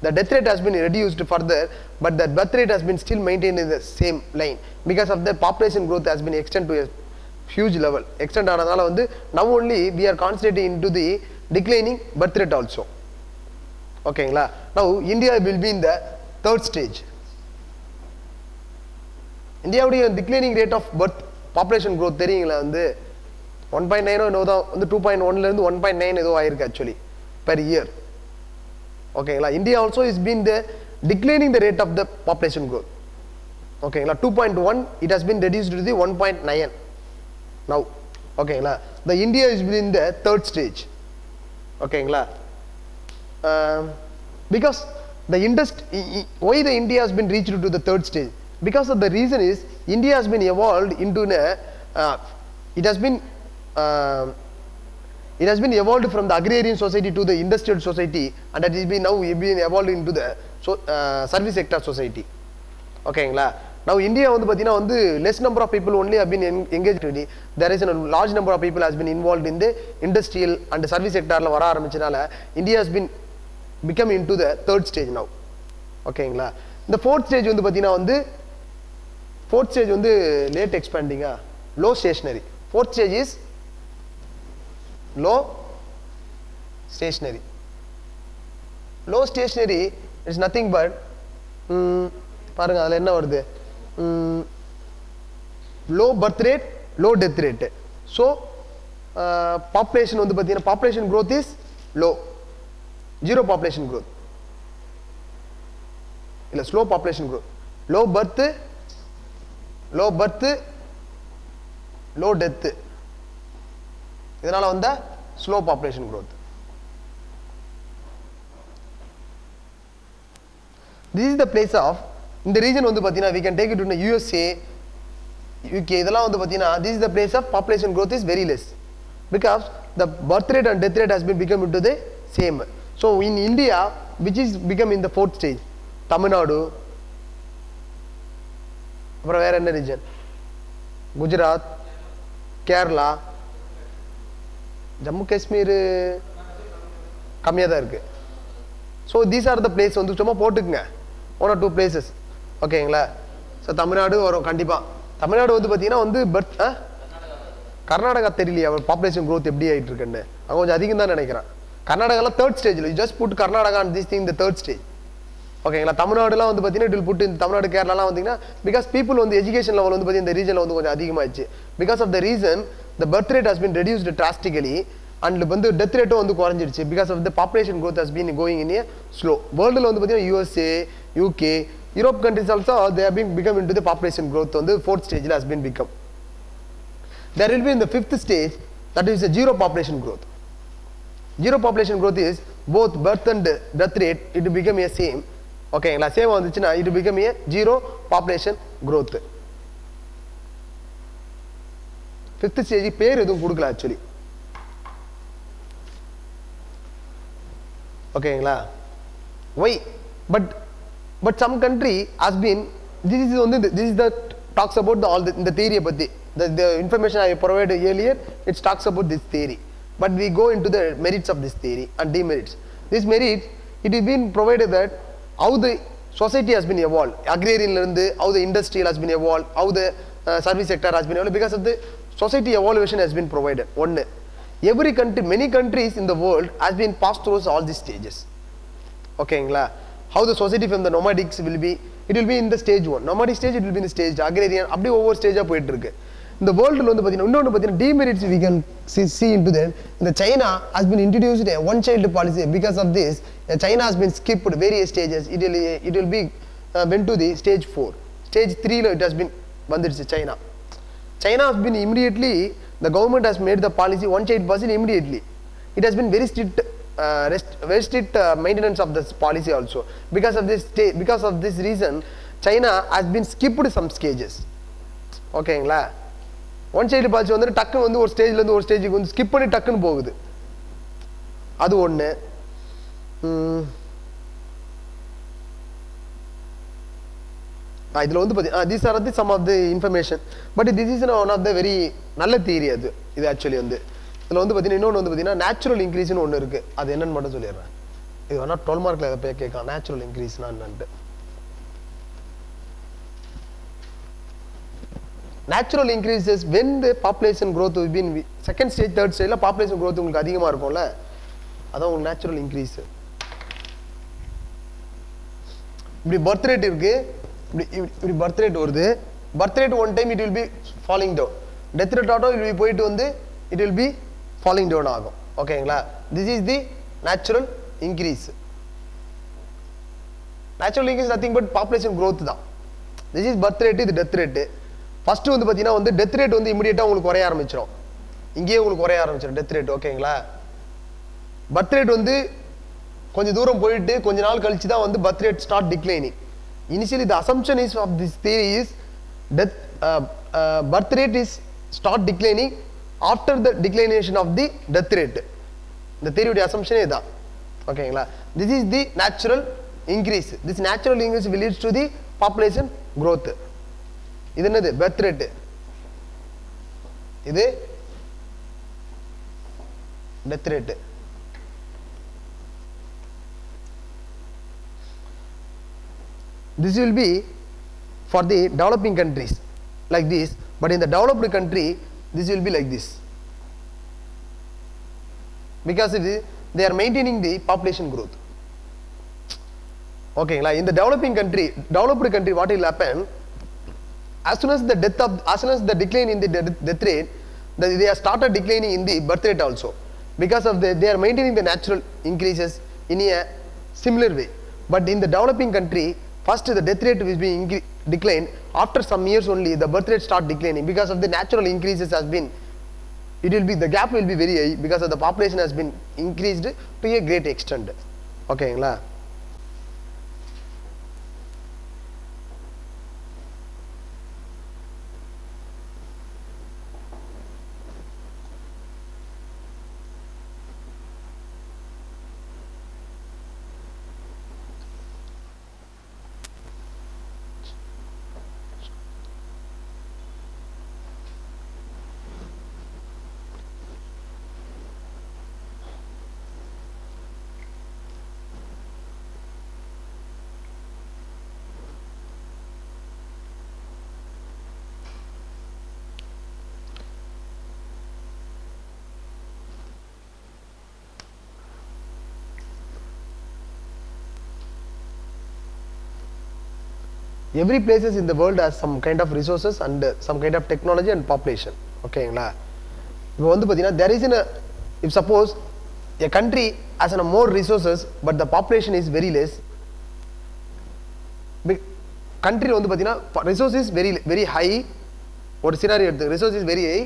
the death rate has been reduced further but the birth rate has been still maintained in the same line because of the population growth has been extended to a huge level. Extend aanadala vandu now only we are concentrating into the declining birth rate also. Okay, now India will be in the third stage. India would have declining rate of birth population growth தெரியுங்களா வந்து 1.9 என்னோ தான் வந்து 2.1 ல இருந்து 1.9 ஏதோ ஆயிருக்கு actually per year. ஓகேங்களா? India also is been the declining the rate of the population growth. ஓகேங்களா? 2.1 it has been reduced to the 1.9 now. ஓகேங்களா? The India is in the third stage. ஓகேங்களா? Because the industry, why the India has been reached to the third stage? Because of the reason is India has been evolved into it has been evolved from the agrarian society to the industrial society and that is been now been evolved into the service sector society. ஓகேங்களா? Now India வந்து பார்த்தீங்கன்னா வந்து less number of people only have been engaged in it. There is a large number of people has been involved in the industrial and the service sectorல வர ஆரம்பிச்சனால India has been become into the third stage now. ஓகேங்களா? இந்த fourth stage வந்து பார்த்தீங்கன்னா வந்து fourth stage வந்து late expanding, low stationary. Fourth stage is low stationary. Low stationary is nothing but பாருங்க அதுல என்ன வருது, low birth rate, low death rate. So population வந்து பார்த்தீங்கன்னா population growth is low, zero population growth இல்ல slow population growth, low birth, low death, இதனால வந்த slow population growth. This is the place of in the region வந்து பார்த்தீங்கன்னா we can take it to the USA, UK, இதெல்லாம் வந்து பார்த்தீங்கன்னா this is the place of population growth is very less because the birth rate and death rate has been become into the same. So in India, which is become in the fourth stage, Tamil Nadu, அப்புறம் வேற என்ன region? Gujarat, Kerala, Jammu Kashmir கம்மியாக தான் இருக்கு. So these are the place வந்து சும்மா போட்டுக்குங்க, 1 or 2 places. ஓகேங்களா? ஸோ தமிழ்நாடு வரும் கண்டிப்பாக. தமிழ்நாடு வந்து பார்த்தீங்கன்னா வந்து கர்நாடகா தெரியலையே அவர் பாப்புலேஷன் க்ரோத் எப்படி ஆகிட்டு இருக்குன்னு. அங்கே கொஞ்சம் அதிகம் தான் நினைக்கிறேன். கர்நாடகாவில் 3rd ஸ்டேஜில் just put Karnataka and this thing இந்த 3rd ஸ்டேஜ். ஓகேங்களா? தமிழ்நாடுலாம் வந்து பார்த்தீங்கன்னா இட் வில் புட் இந்த தமிழ்நாடு கேரளாலாம் வந்தீங்கன்னா பிகாஸ் பீப்புள் வந்து எஜுகேஷன் லெவல் வந்து பார்த்தீங்கன்னா இந்த ரீஜனில் வந்து கொஞ்சம் அதிகமாகிடுச்சு. Because of the reason the birth rate has been reduced drastically and வந்து டெத் ரேட்டும் வந்து குறைஞ்சிருச்சு. Because of the population growth has been going in a slow. வேர்ல்டில் வந்து பார்த்தீங்கன்னா USA, UK, Europe countries also they have been become into the population growth வந்து 4th ஸ்டேஜில் has been become. There will be in the 5th stage, that is a zero population growth. Zero population growth is both birth and death rate, it will become a same. Okay, same வந்துச்சுன்னா it will become a zero population growth. 5th stage பேர் எதுவும் கொடுக்கல actually. ஓகேங்களா? Why? But some country has been, this is the talks about the theory பத்தி. The information I provided earlier, it talks about this theory. But we go into the merits of this theory and demerits. This merits, it has been provided that how the society has been evolved. Agrarian, how the industrial has been evolved, how the service sector has been evolved, because of the society evaluation has been provided. One, every country, many countries in the world has been passed through all these stages. Okay, how the society from the nomadics will be, it will be in the stage 1. Nomadic stage, it will be in the stage agrarian, அப்படி ஒவ்வொரு ஸ்டேஜாக போயிட்டு இருக்கு. இந்த வேர்ல்டில் வந்து பார்த்தீங்கன்னா இன்னொன்று பார்த்தீங்கன்னா demerits we can see into them. இந்த China has been introduced a one child policy. Because of this, China has been skipped various stages. It will be went to the stage 4. Stage 3 it has been வந்துடுச்சு China. China has been immediately, the government has made the policy one child policy immediately. It has been very strict maintenance of this policy also. Because of this reason, China has been skipped some stages. ஓகேங்களா? One side policy வந்து டக்குன்னு வந்து ஒரு ஸ்டேஜ்லேருந்து ஒரு ஸ்டேஜுக்கு வந்து skip பண்ணி டக்குன்னு போகுது. அது ஒன்று. இதில் வந்து பார்த்தீங்கன்னா these are the some of the information. But this is one of the very நல்ல தியரி அது. இது ஆக்சுவலி வந்து இதில் வந்து பார்த்தீங்கன்னா இன்னொன்று வந்து பார்த்தீங்கன்னா நேச்சுரல் இன்க்ரீஸ்னு ஒன்று இருக்குது. அது என்னன்னு மட்டும் சொல்லிடுறேன். இது வேணா 12 மார்க்கில் எதை போய் கேட்கலாம், நேச்சுரல் இன்க்ரீஸ்னா என்னன்ட்டு. Natural increases when the population growth will be in second stage, third stage, population growth உங்களுக்கு அதிகமாக இருக்கும்ல, அதான் உங்களுக்கு நேச்சுரல் இன்க்ரீஸ். இப்படி பர்த் ரேட் இருக்கு, இப்படி பர்த் ரேட் வருது. Birth rate one time it will be falling down. Death rate auto it will போயிட்டு வந்து it will be falling down ஆகும். ஓகேங்களா? This is the natural increase. Natural increase nothing but population growth தான். This is birth rate, இது death rate. First வந்து பார்த்தீங்கன்னா வந்து death rate வந்து இமீடியட்டாக உங்களுக்கு குறைய ஆரம்பிச்சிடும். இங்கேயே உங்களுக்கு குறைய ஆரம்பிச்சிடும் டெத் ரேட். ஓகேங்களா? பர்த் ரேட் வந்து கொஞ்சம் தூரம் போயிட்டு கொஞ்ச நாள் கழிச்சு தான் வந்து birth rate start declining. Initially the assumption is of this theory is death birth rate is start declining after the declination of the death rate. இந்த தியரியுடைய அசம்ப்ஷனே தான். ஓகேங்களா? This is the natural increase. This natural increase will leads to the population growth. இது என்னது? Birth rate. இது death rate. This will be for the developing countries like this, but in the developed country this will be like this, because they are maintaining the population growth. Okay, in the developing country, developed country, what will happen? As soon as the decline in the death rate, they have started declining in the birth rate also, because of they are maintaining the natural increases in a similar way. But in the developing country, first the death rate will be declined. After some years only, the birth rate start declining because of the natural increases has been. It will be, the gap will be very high because of the population has been increased to a great extent. Okay, la. every places in the world has some kind of resources and some kind of technology and population. ஓகேங்களா? இப்போ வந்து பார்த்தீங்கன்னா there is if suppose a country has more resources but the population is very less, country வந்து பார்த்தீங்கன்னா resource is very high, ஒரு scenario எடுத்து resource is very high,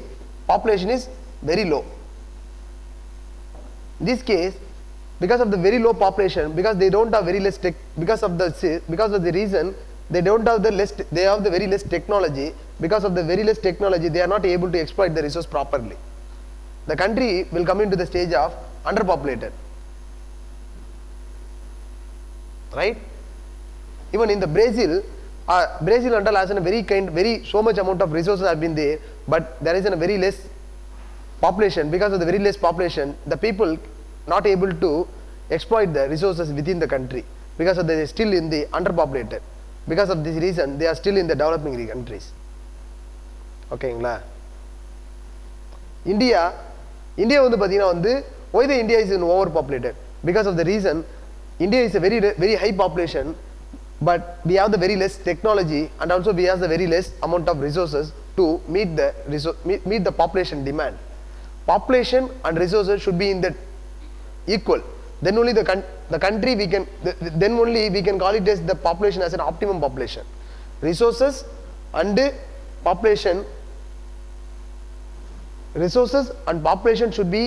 population is very low. In this case, because of the very low population, because they don't have very less because of the reason they don't have they have the very less technology. Because of the very less technology, they are not able to exploit the resource properly. The country will come into the stage of underpopulated, right? Even in the Brazil has a very so much amount of resources have been there, but there is a very less population. Because of the very less population, the people not able to exploit the resources within the country, because of they are still in the underpopulated. Because of this reason, they are still in the developing countries. ஓகேங்களா? India வந்து பார்த்தீங்கன்னா வந்து why the India is overpopulated? Because of the reason India is a very high population, but we have the very less technology, and also we have the very less amount of resources to meet the population demand. Population and resources should be in the equal. Then only the country then only we can call it as the population as an optimum population. Resources and population should be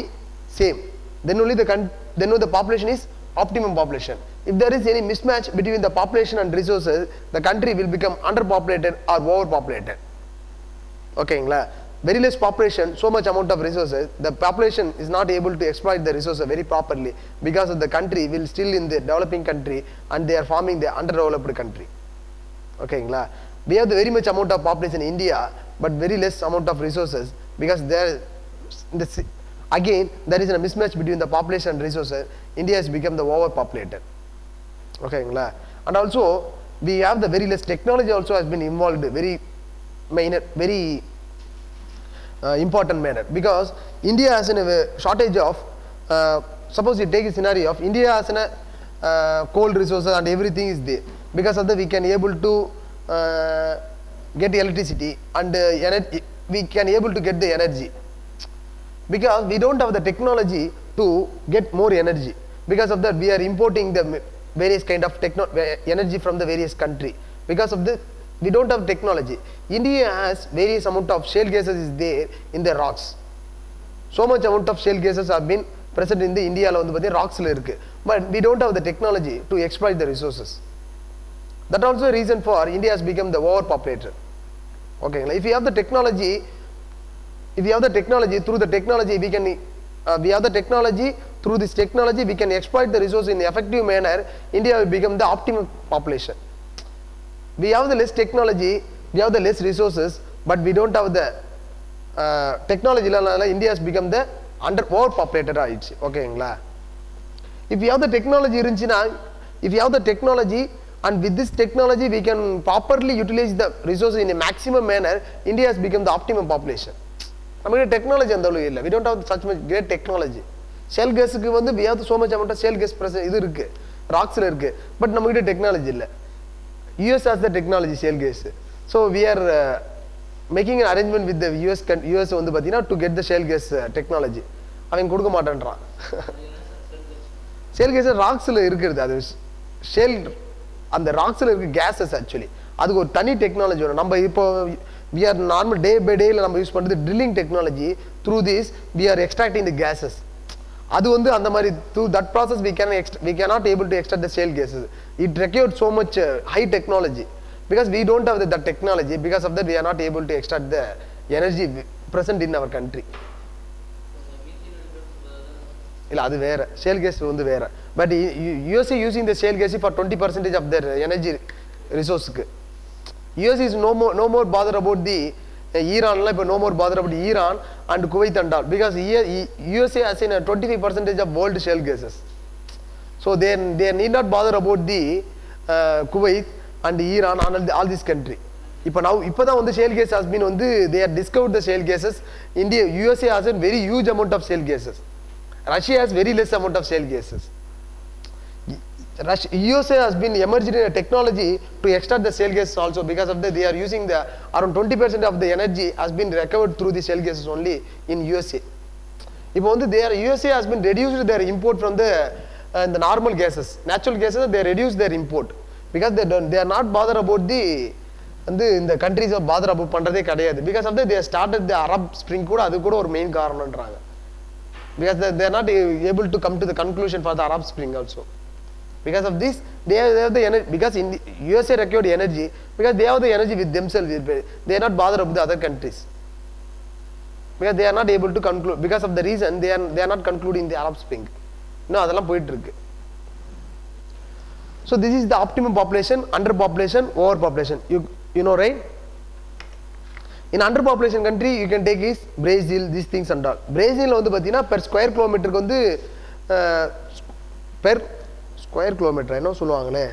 same. Then only the population is optimum population. If there is any mismatch between the population and resources, the country will become underpopulated or overpopulated. ஓகேங்களா? Very less population, so much amount of resources, the population is not able to exploit the resources very properly, because of the country will still in the developing country and they are forming the underdeveloped country. ஓகேங்களா? We have the very much amount of population in India, but very less amount of resources, because again there is a mismatch between the population and resources. India has become the overpopulated. ஓகேங்களா? And also we have the very less technology also has been involved very important manner, because India has a shortage of suppose you take a scenario of India has coal resources and everything is there. Because of that we can able to get electricity and we can able to get the energy, because we don't have the technology to get more energy. Because of that we are importing the various kind of energy from the various country. Because of this we don't have technology. India has various amount of shale gases is there in the rocks. So much amount of shale gases have been present in the India la vandu rocks la irukku, but we don't have the technology to exploit the resources. That also a reason for India has become the overpopulated. Okay, if you have the technology, through the technology we can through this technology we can exploit the resource in an effective manner. India will become the optimum population. We have the less technology, we have the less resources, but we don't have the technology. India has become the overpopulated. ஓகேங்களா? If you have the technology and with this technology we can properly utilize the resources in a maximum manner, India has become the optimum population. நமக்கு technology அந்த அளவுக்கு இல்ல. We don't have such much great technology. Shale gasக்கு வந்து we have so much amount of shale gas இது இருக்கு, rocks ல இருக்கு, but நமக்கு technology இல்ல. US has the technology shale gas. So we are making an arrangement with the US வந்து பாத்தீங்கன்னா to get the shale gas technology. அவன் கொடுக்க மாட்டேன்றான். shale gas rocks ல இருக்குது, அது shale அந்த rocks ல இருக்கு gases actually. அதுக்கு ஒரு தனி டெக்னாலஜி வேணும். நம்ம இப்போ we are normal day by day நம்ம யூஸ் பண்றது drilling technology. Through this we are extracting the gases. அது வந்து அந்த மாதிரி through that process we cannot able to extract the shale gases. It required so much high technology, because we don't have that technology. Because of that we are not able to extract the energy present in our country. இல்ல அது வேற, shale gas வந்து வேற. But USA using the shale gas for 20% of their energy resource. US is no more bothered about the Iran, no more bothered about Iran and Kuwait and all, because USA has 25% of world shale gases. So they need not bother about the Kuwait and Iran and all this country. இப்போதான் வந்து shale gas has been வந்து they have discovered the shale gases. USA has a very huge amount of shale gases. Russia has very less amount of shale gases. USA has been emerged in a technology to extract the shale gases also, because of that they are using the around 20% of the energy has been recovered through the shale gases only in USA. இப்போ வந்து USA has been reduced their import from the normal gases, natural gases. They reduced their import because they are not bothered about the வந்து இந்த countries bother about பண்றதே கிடையாது. Because of that they started the Arab Spring கூட அது கூட ஒரு main காரணம்ன்றாங்க. Because they are not able to come to the conclusion for the Arab Spring also. Because of this they have the energy, because in the USA recovered energy because they have the energy with themselves. They are not bothered about the other countries. Because they are not able to conclude, because of the reason they are not concluding the Arab Spring. No, அதெல்லாம் போயிட்டு இருக்கு. So this is the optimum population, underpopulation, overpopulation. You know, right? In underpopulation country you can take is Brazil, these things and all. Brazil வந்து பாத்தீங்கன்னா per square kilometer க்கு வந்து per square kilometer என்ன சொல்லுவாங்களே,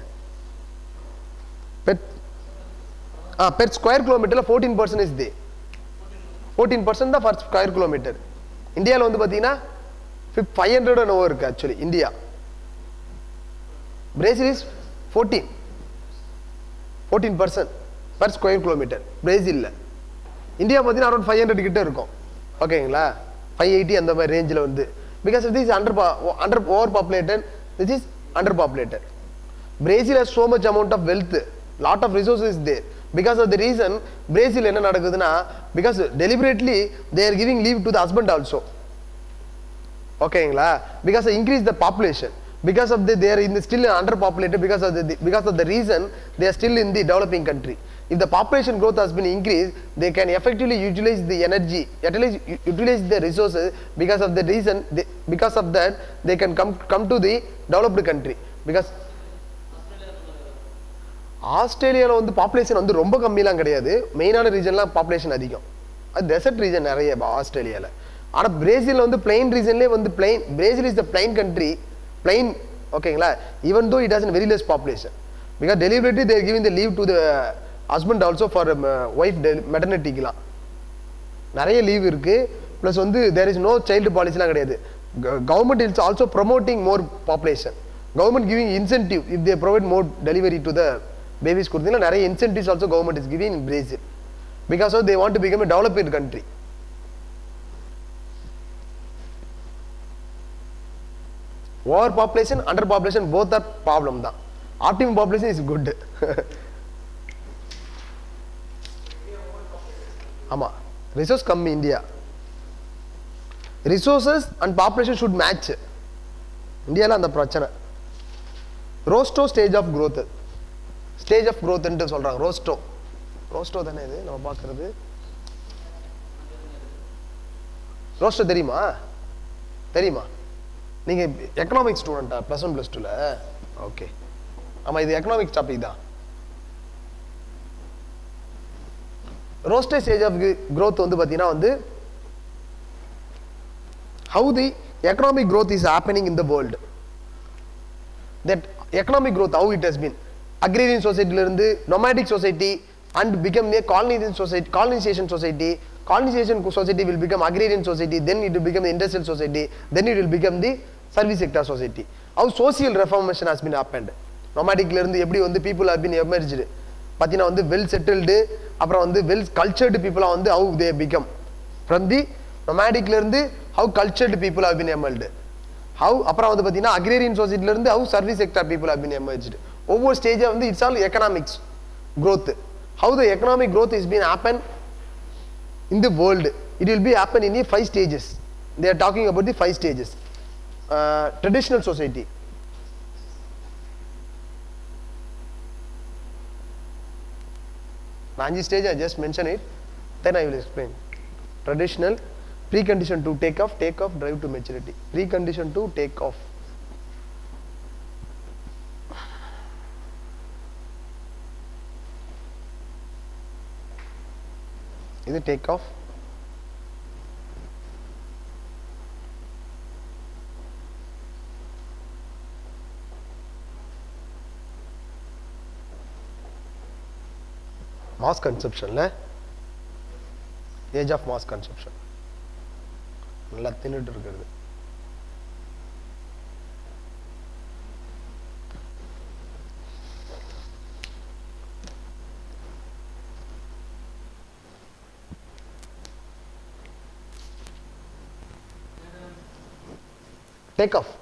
per square kilometer 14% is there. 14% தான் per square kilometer. இந்தியாவில் வந்து பார்த்தீங்கன்னா 500 and over இருக்கு actually India. Brazil is 14% per square kilometer பிரேசில்ல. இந்தியா பார்த்தீங்கன்னா அரௌண்ட் 500 கிட்ட இருக்கும். ஓகேங்களா, 580 அந்த மாதிரி ரேஞ்சில் வந்து. Because of this under over populated, this is under populated. Brazil has so much amount of wealth, lot of resources is there. Because of the reason Brazil என்ன நடக்குதுன்னா, because deliberately they are giving leave to the husband also. ஓகேங்களா, because increase the population. Because of they are in the still underpopulated, because of the reason they are still in the developing country. If the population growth has been increased, they can effectively utilize the energy, utilize the resources. Because of the reason, because of that they can come to the developed country. Because ஆஸ்திரேலியாவில் வந்து population வந்து ரொம்ப கம்மியெலாம் கிடையாது, மெயினான ரீஜன்லாம் population அதிகம். அது dessert region நிறைய ஆஸ்திரேலியாவில். ஆனால் பிரேசிலில் வந்து பிளைன் ரீஜன்லேயே வந்து Brazil is the plain country, plain. ஓகேங்களா, even though it has very less population. Because delivery there giving the leave to the husband also for wife மெட்டர்னிட்டிக்கெலாம் நிறைய லீவ் இருக்குது. ப்ளஸ் வந்து தேர் இஸ் நோ சைல்டு பாலிசிலாம் கிடையாது. Government is also promoting more population. Government giving incentive if they provide more delivery to the babies கொடுத்தீங்கன்னா நிறைய incentives also government is giving in Brazil, because of they want to become a developed country. Overpopulation, underpopulation both are problem தான். Optimum population is good. ஆமா, resource கம்மி India. Resources and population should match. இந்தியால அந்த பிரச்சனை. Rosto stage of growth, stage of growth என்று சொல்றாங்க. ரோஸ்டோ தானே இது நம்ம பார்க்கறது. ரோஸ்டோ தெரியுமா நீங்க எக்கனாமிக்ஸ் ஸ்டூடெண்டா +1 +2ல? ஓகே, ஆமா, இது எக்கனாமிக்ஸ் டாபிக் தான். ரோஸ்டோ ஸ்டேஜ் ஆஃப் க்ரோத் வந்து பாத்தீங்கன்னா வந்து how the economic growth is happening in the world. That economic growth, how it has been agrarian society இருந்து nomadic society and become a colonization society. Colonization society will become agrarian society, then it will become the industrial society, then it will become the service sector society. How social reformation has been happened. Nomadic இருந்து எப்படி வந்து people have been emerged பாத்தீங்கன்னா வந்து well settled, அப்புறம் வந்து well cultured people வந்து how they become from the nomadic இருந்து how cultured people have been emerged. How அப்புறம் வந்து பாத்தீங்கன்னா agrarian society இருந்து how service sector people have been emerged. ஒவ்வொரு ஸ்டேஜா வந்து it's all economics growth. How the economic growth is been happen in the world, it will be happen in 5 stages. They are talking about the 5 stages. Traditional society, Nanji stage I just mention it, then I will explain. Traditional, precondition to take off, drive to maturity. Precondition to take off. Is it take off? Mass consumption, age of mass consumption. நல்லா தின்னுட்டு இருக்குது. Take off.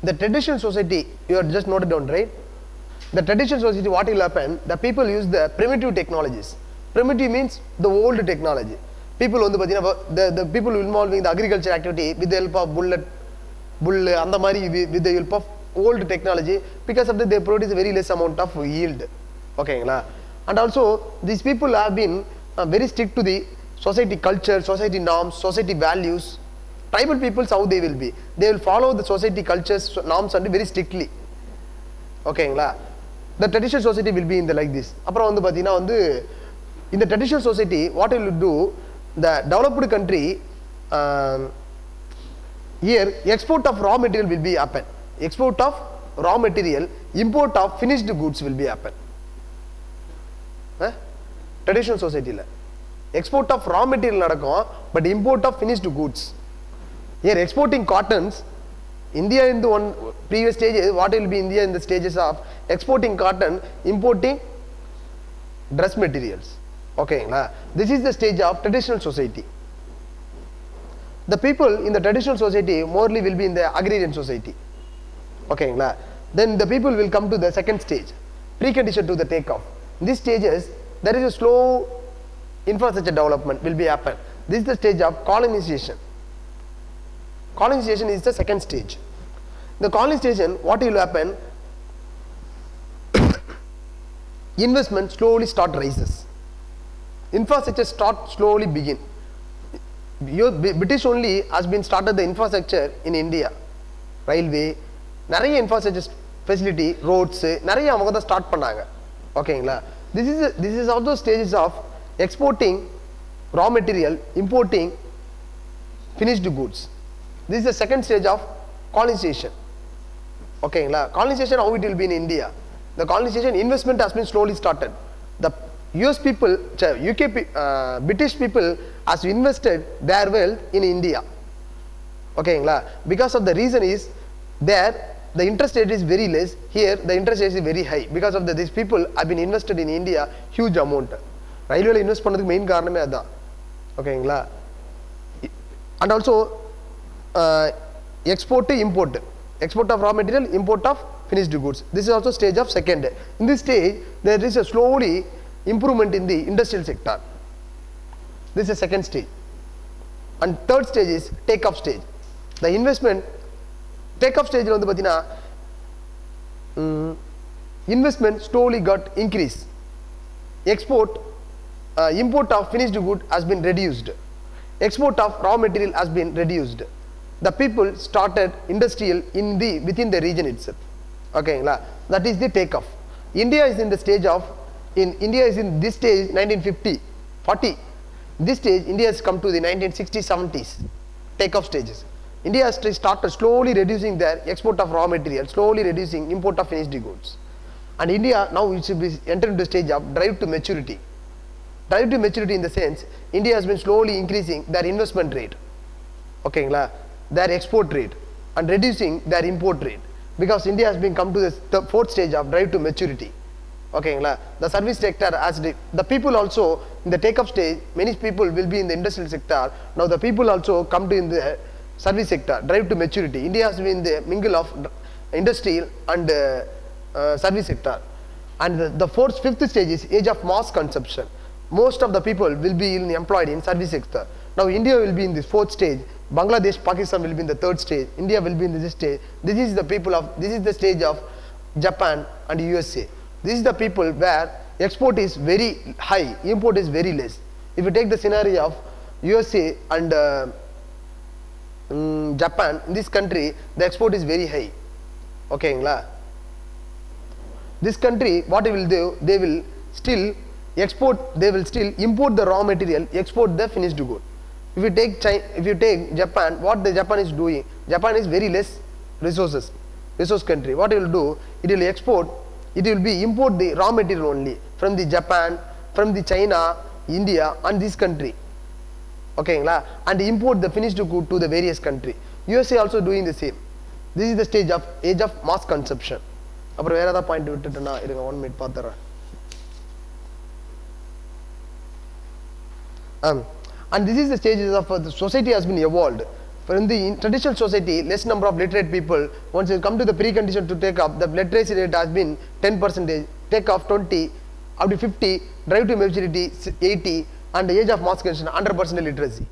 The traditional society, you are just noted down, right? The traditional society, what will happen? The people use the primitive technologies. Primitive means the old technology. People on the people involving the agriculture activity with the help of bull, and the with the help of old technology. Because of that, they produce a very less amount of yield. Okay, and also these people have been very strict to the society culture, society norms, society values. Tribal peoples, how they will be? They will follow the society cultures, norms and very strictly. Okay, the traditional society will be in the like this. In the traditional society, what it will do? The developed country, here export of raw material will be happen. Export of raw material, import of finished goods will be happen. Traditional society la. Export of raw material nadakum, but import of finished goods. Here exporting cottons, India in the one previous stages, what will be India in the stages of exporting cotton, importing dress materials. Okay, this is the stage of traditional society. The people in the traditional society morely will be in the agrarian society. Okay, then the people will come to the second stage, precondition to the takeoff. In these stages, there is a slow infrastructure development will be happen. This is the stage of colonization. Colonization is the second stage. The colonization, what will happen? Investment slowly start rises. Infrastructure start slowly begin. British only has been started the infrastructure in India. Railway, nariya infrastructure facility, roads, nariya avanga start pannanga. Okay, this is also stages of exporting raw material, importing finished goods. This is the second stage of colonization. Okay, colonization, how it will be in India? The colonization investment has been slowly started. The US people, UK, British people has invested their wealth in India. Okay, because of the reason is there the interest rate is very less. Here the interest rate is very high. Because of these people have been invested in India huge amount. Railway invest pannadhukku main kaaraname adha. Okay, and also export to import. Export of raw material, import of finished goods. This is also stage of second. In this stage, there is a slowly improvement in the industrial sector. This is the second stage. And third stage is take-off stage. The investment, take-off stage, investment slowly got increased. Export, import of finished good has been reduced. Export of raw material has been reduced. The people started industrial within the region itself. Okay, that is the takeoff. India is in the stage of India is in this stage 1950, 40. This stage India has come to the 1960s, 70s takeoff stages. India has started slowly reducing their export of raw material, slowly reducing import of finished goods. And India now it should be entered into the stage of drive to maturity. Drive to maturity in the sense India has been slowly increasing their investment rate. Okay, their export rate and reducing their import rate, because India has been come to the fourth stage of drive to maturity. Okay, the service sector as the people also in the take-off stage, many people will be in the industrial sector. Now the people also come to in the service sector, drive to maturity. India has been the mingle of industrial and service sector. And the fifth stage is age of mass consumption. Most of the people will be employed in service sector. Now India will be in the fourth stage. Bangladesh, Pakistan will be in the third stage. India will be in this stage. This is the stage of Japan and USA. This is the people where export is very high, import is very less. If you take the scenario of USA and Japan, in this country the export is very high. Okay, this country what they will do, they will still import the raw material, export the finished good. If you take Japan, what the Japan is doing? Japan is very less resource country. What it will do? It will export, it will be import the raw material only from the Japan, from the China, India and this country. Okay, and import the finished good to the various country. USA also doing the same. This is the stage of age of mass consumption. அப்புறம் வேற ஏதாவது point விட்டுட்டேன்னா இருங்க 1 minute பார்த்துறேன். And this is the stages of the society has been evolved. For in the traditional society, less number of literate people. Once you come to the precondition to take up, the literacy rate has been 10%, take off 20, up to 50, drive to maturity 80, and the age of mass consumption 100% literacy.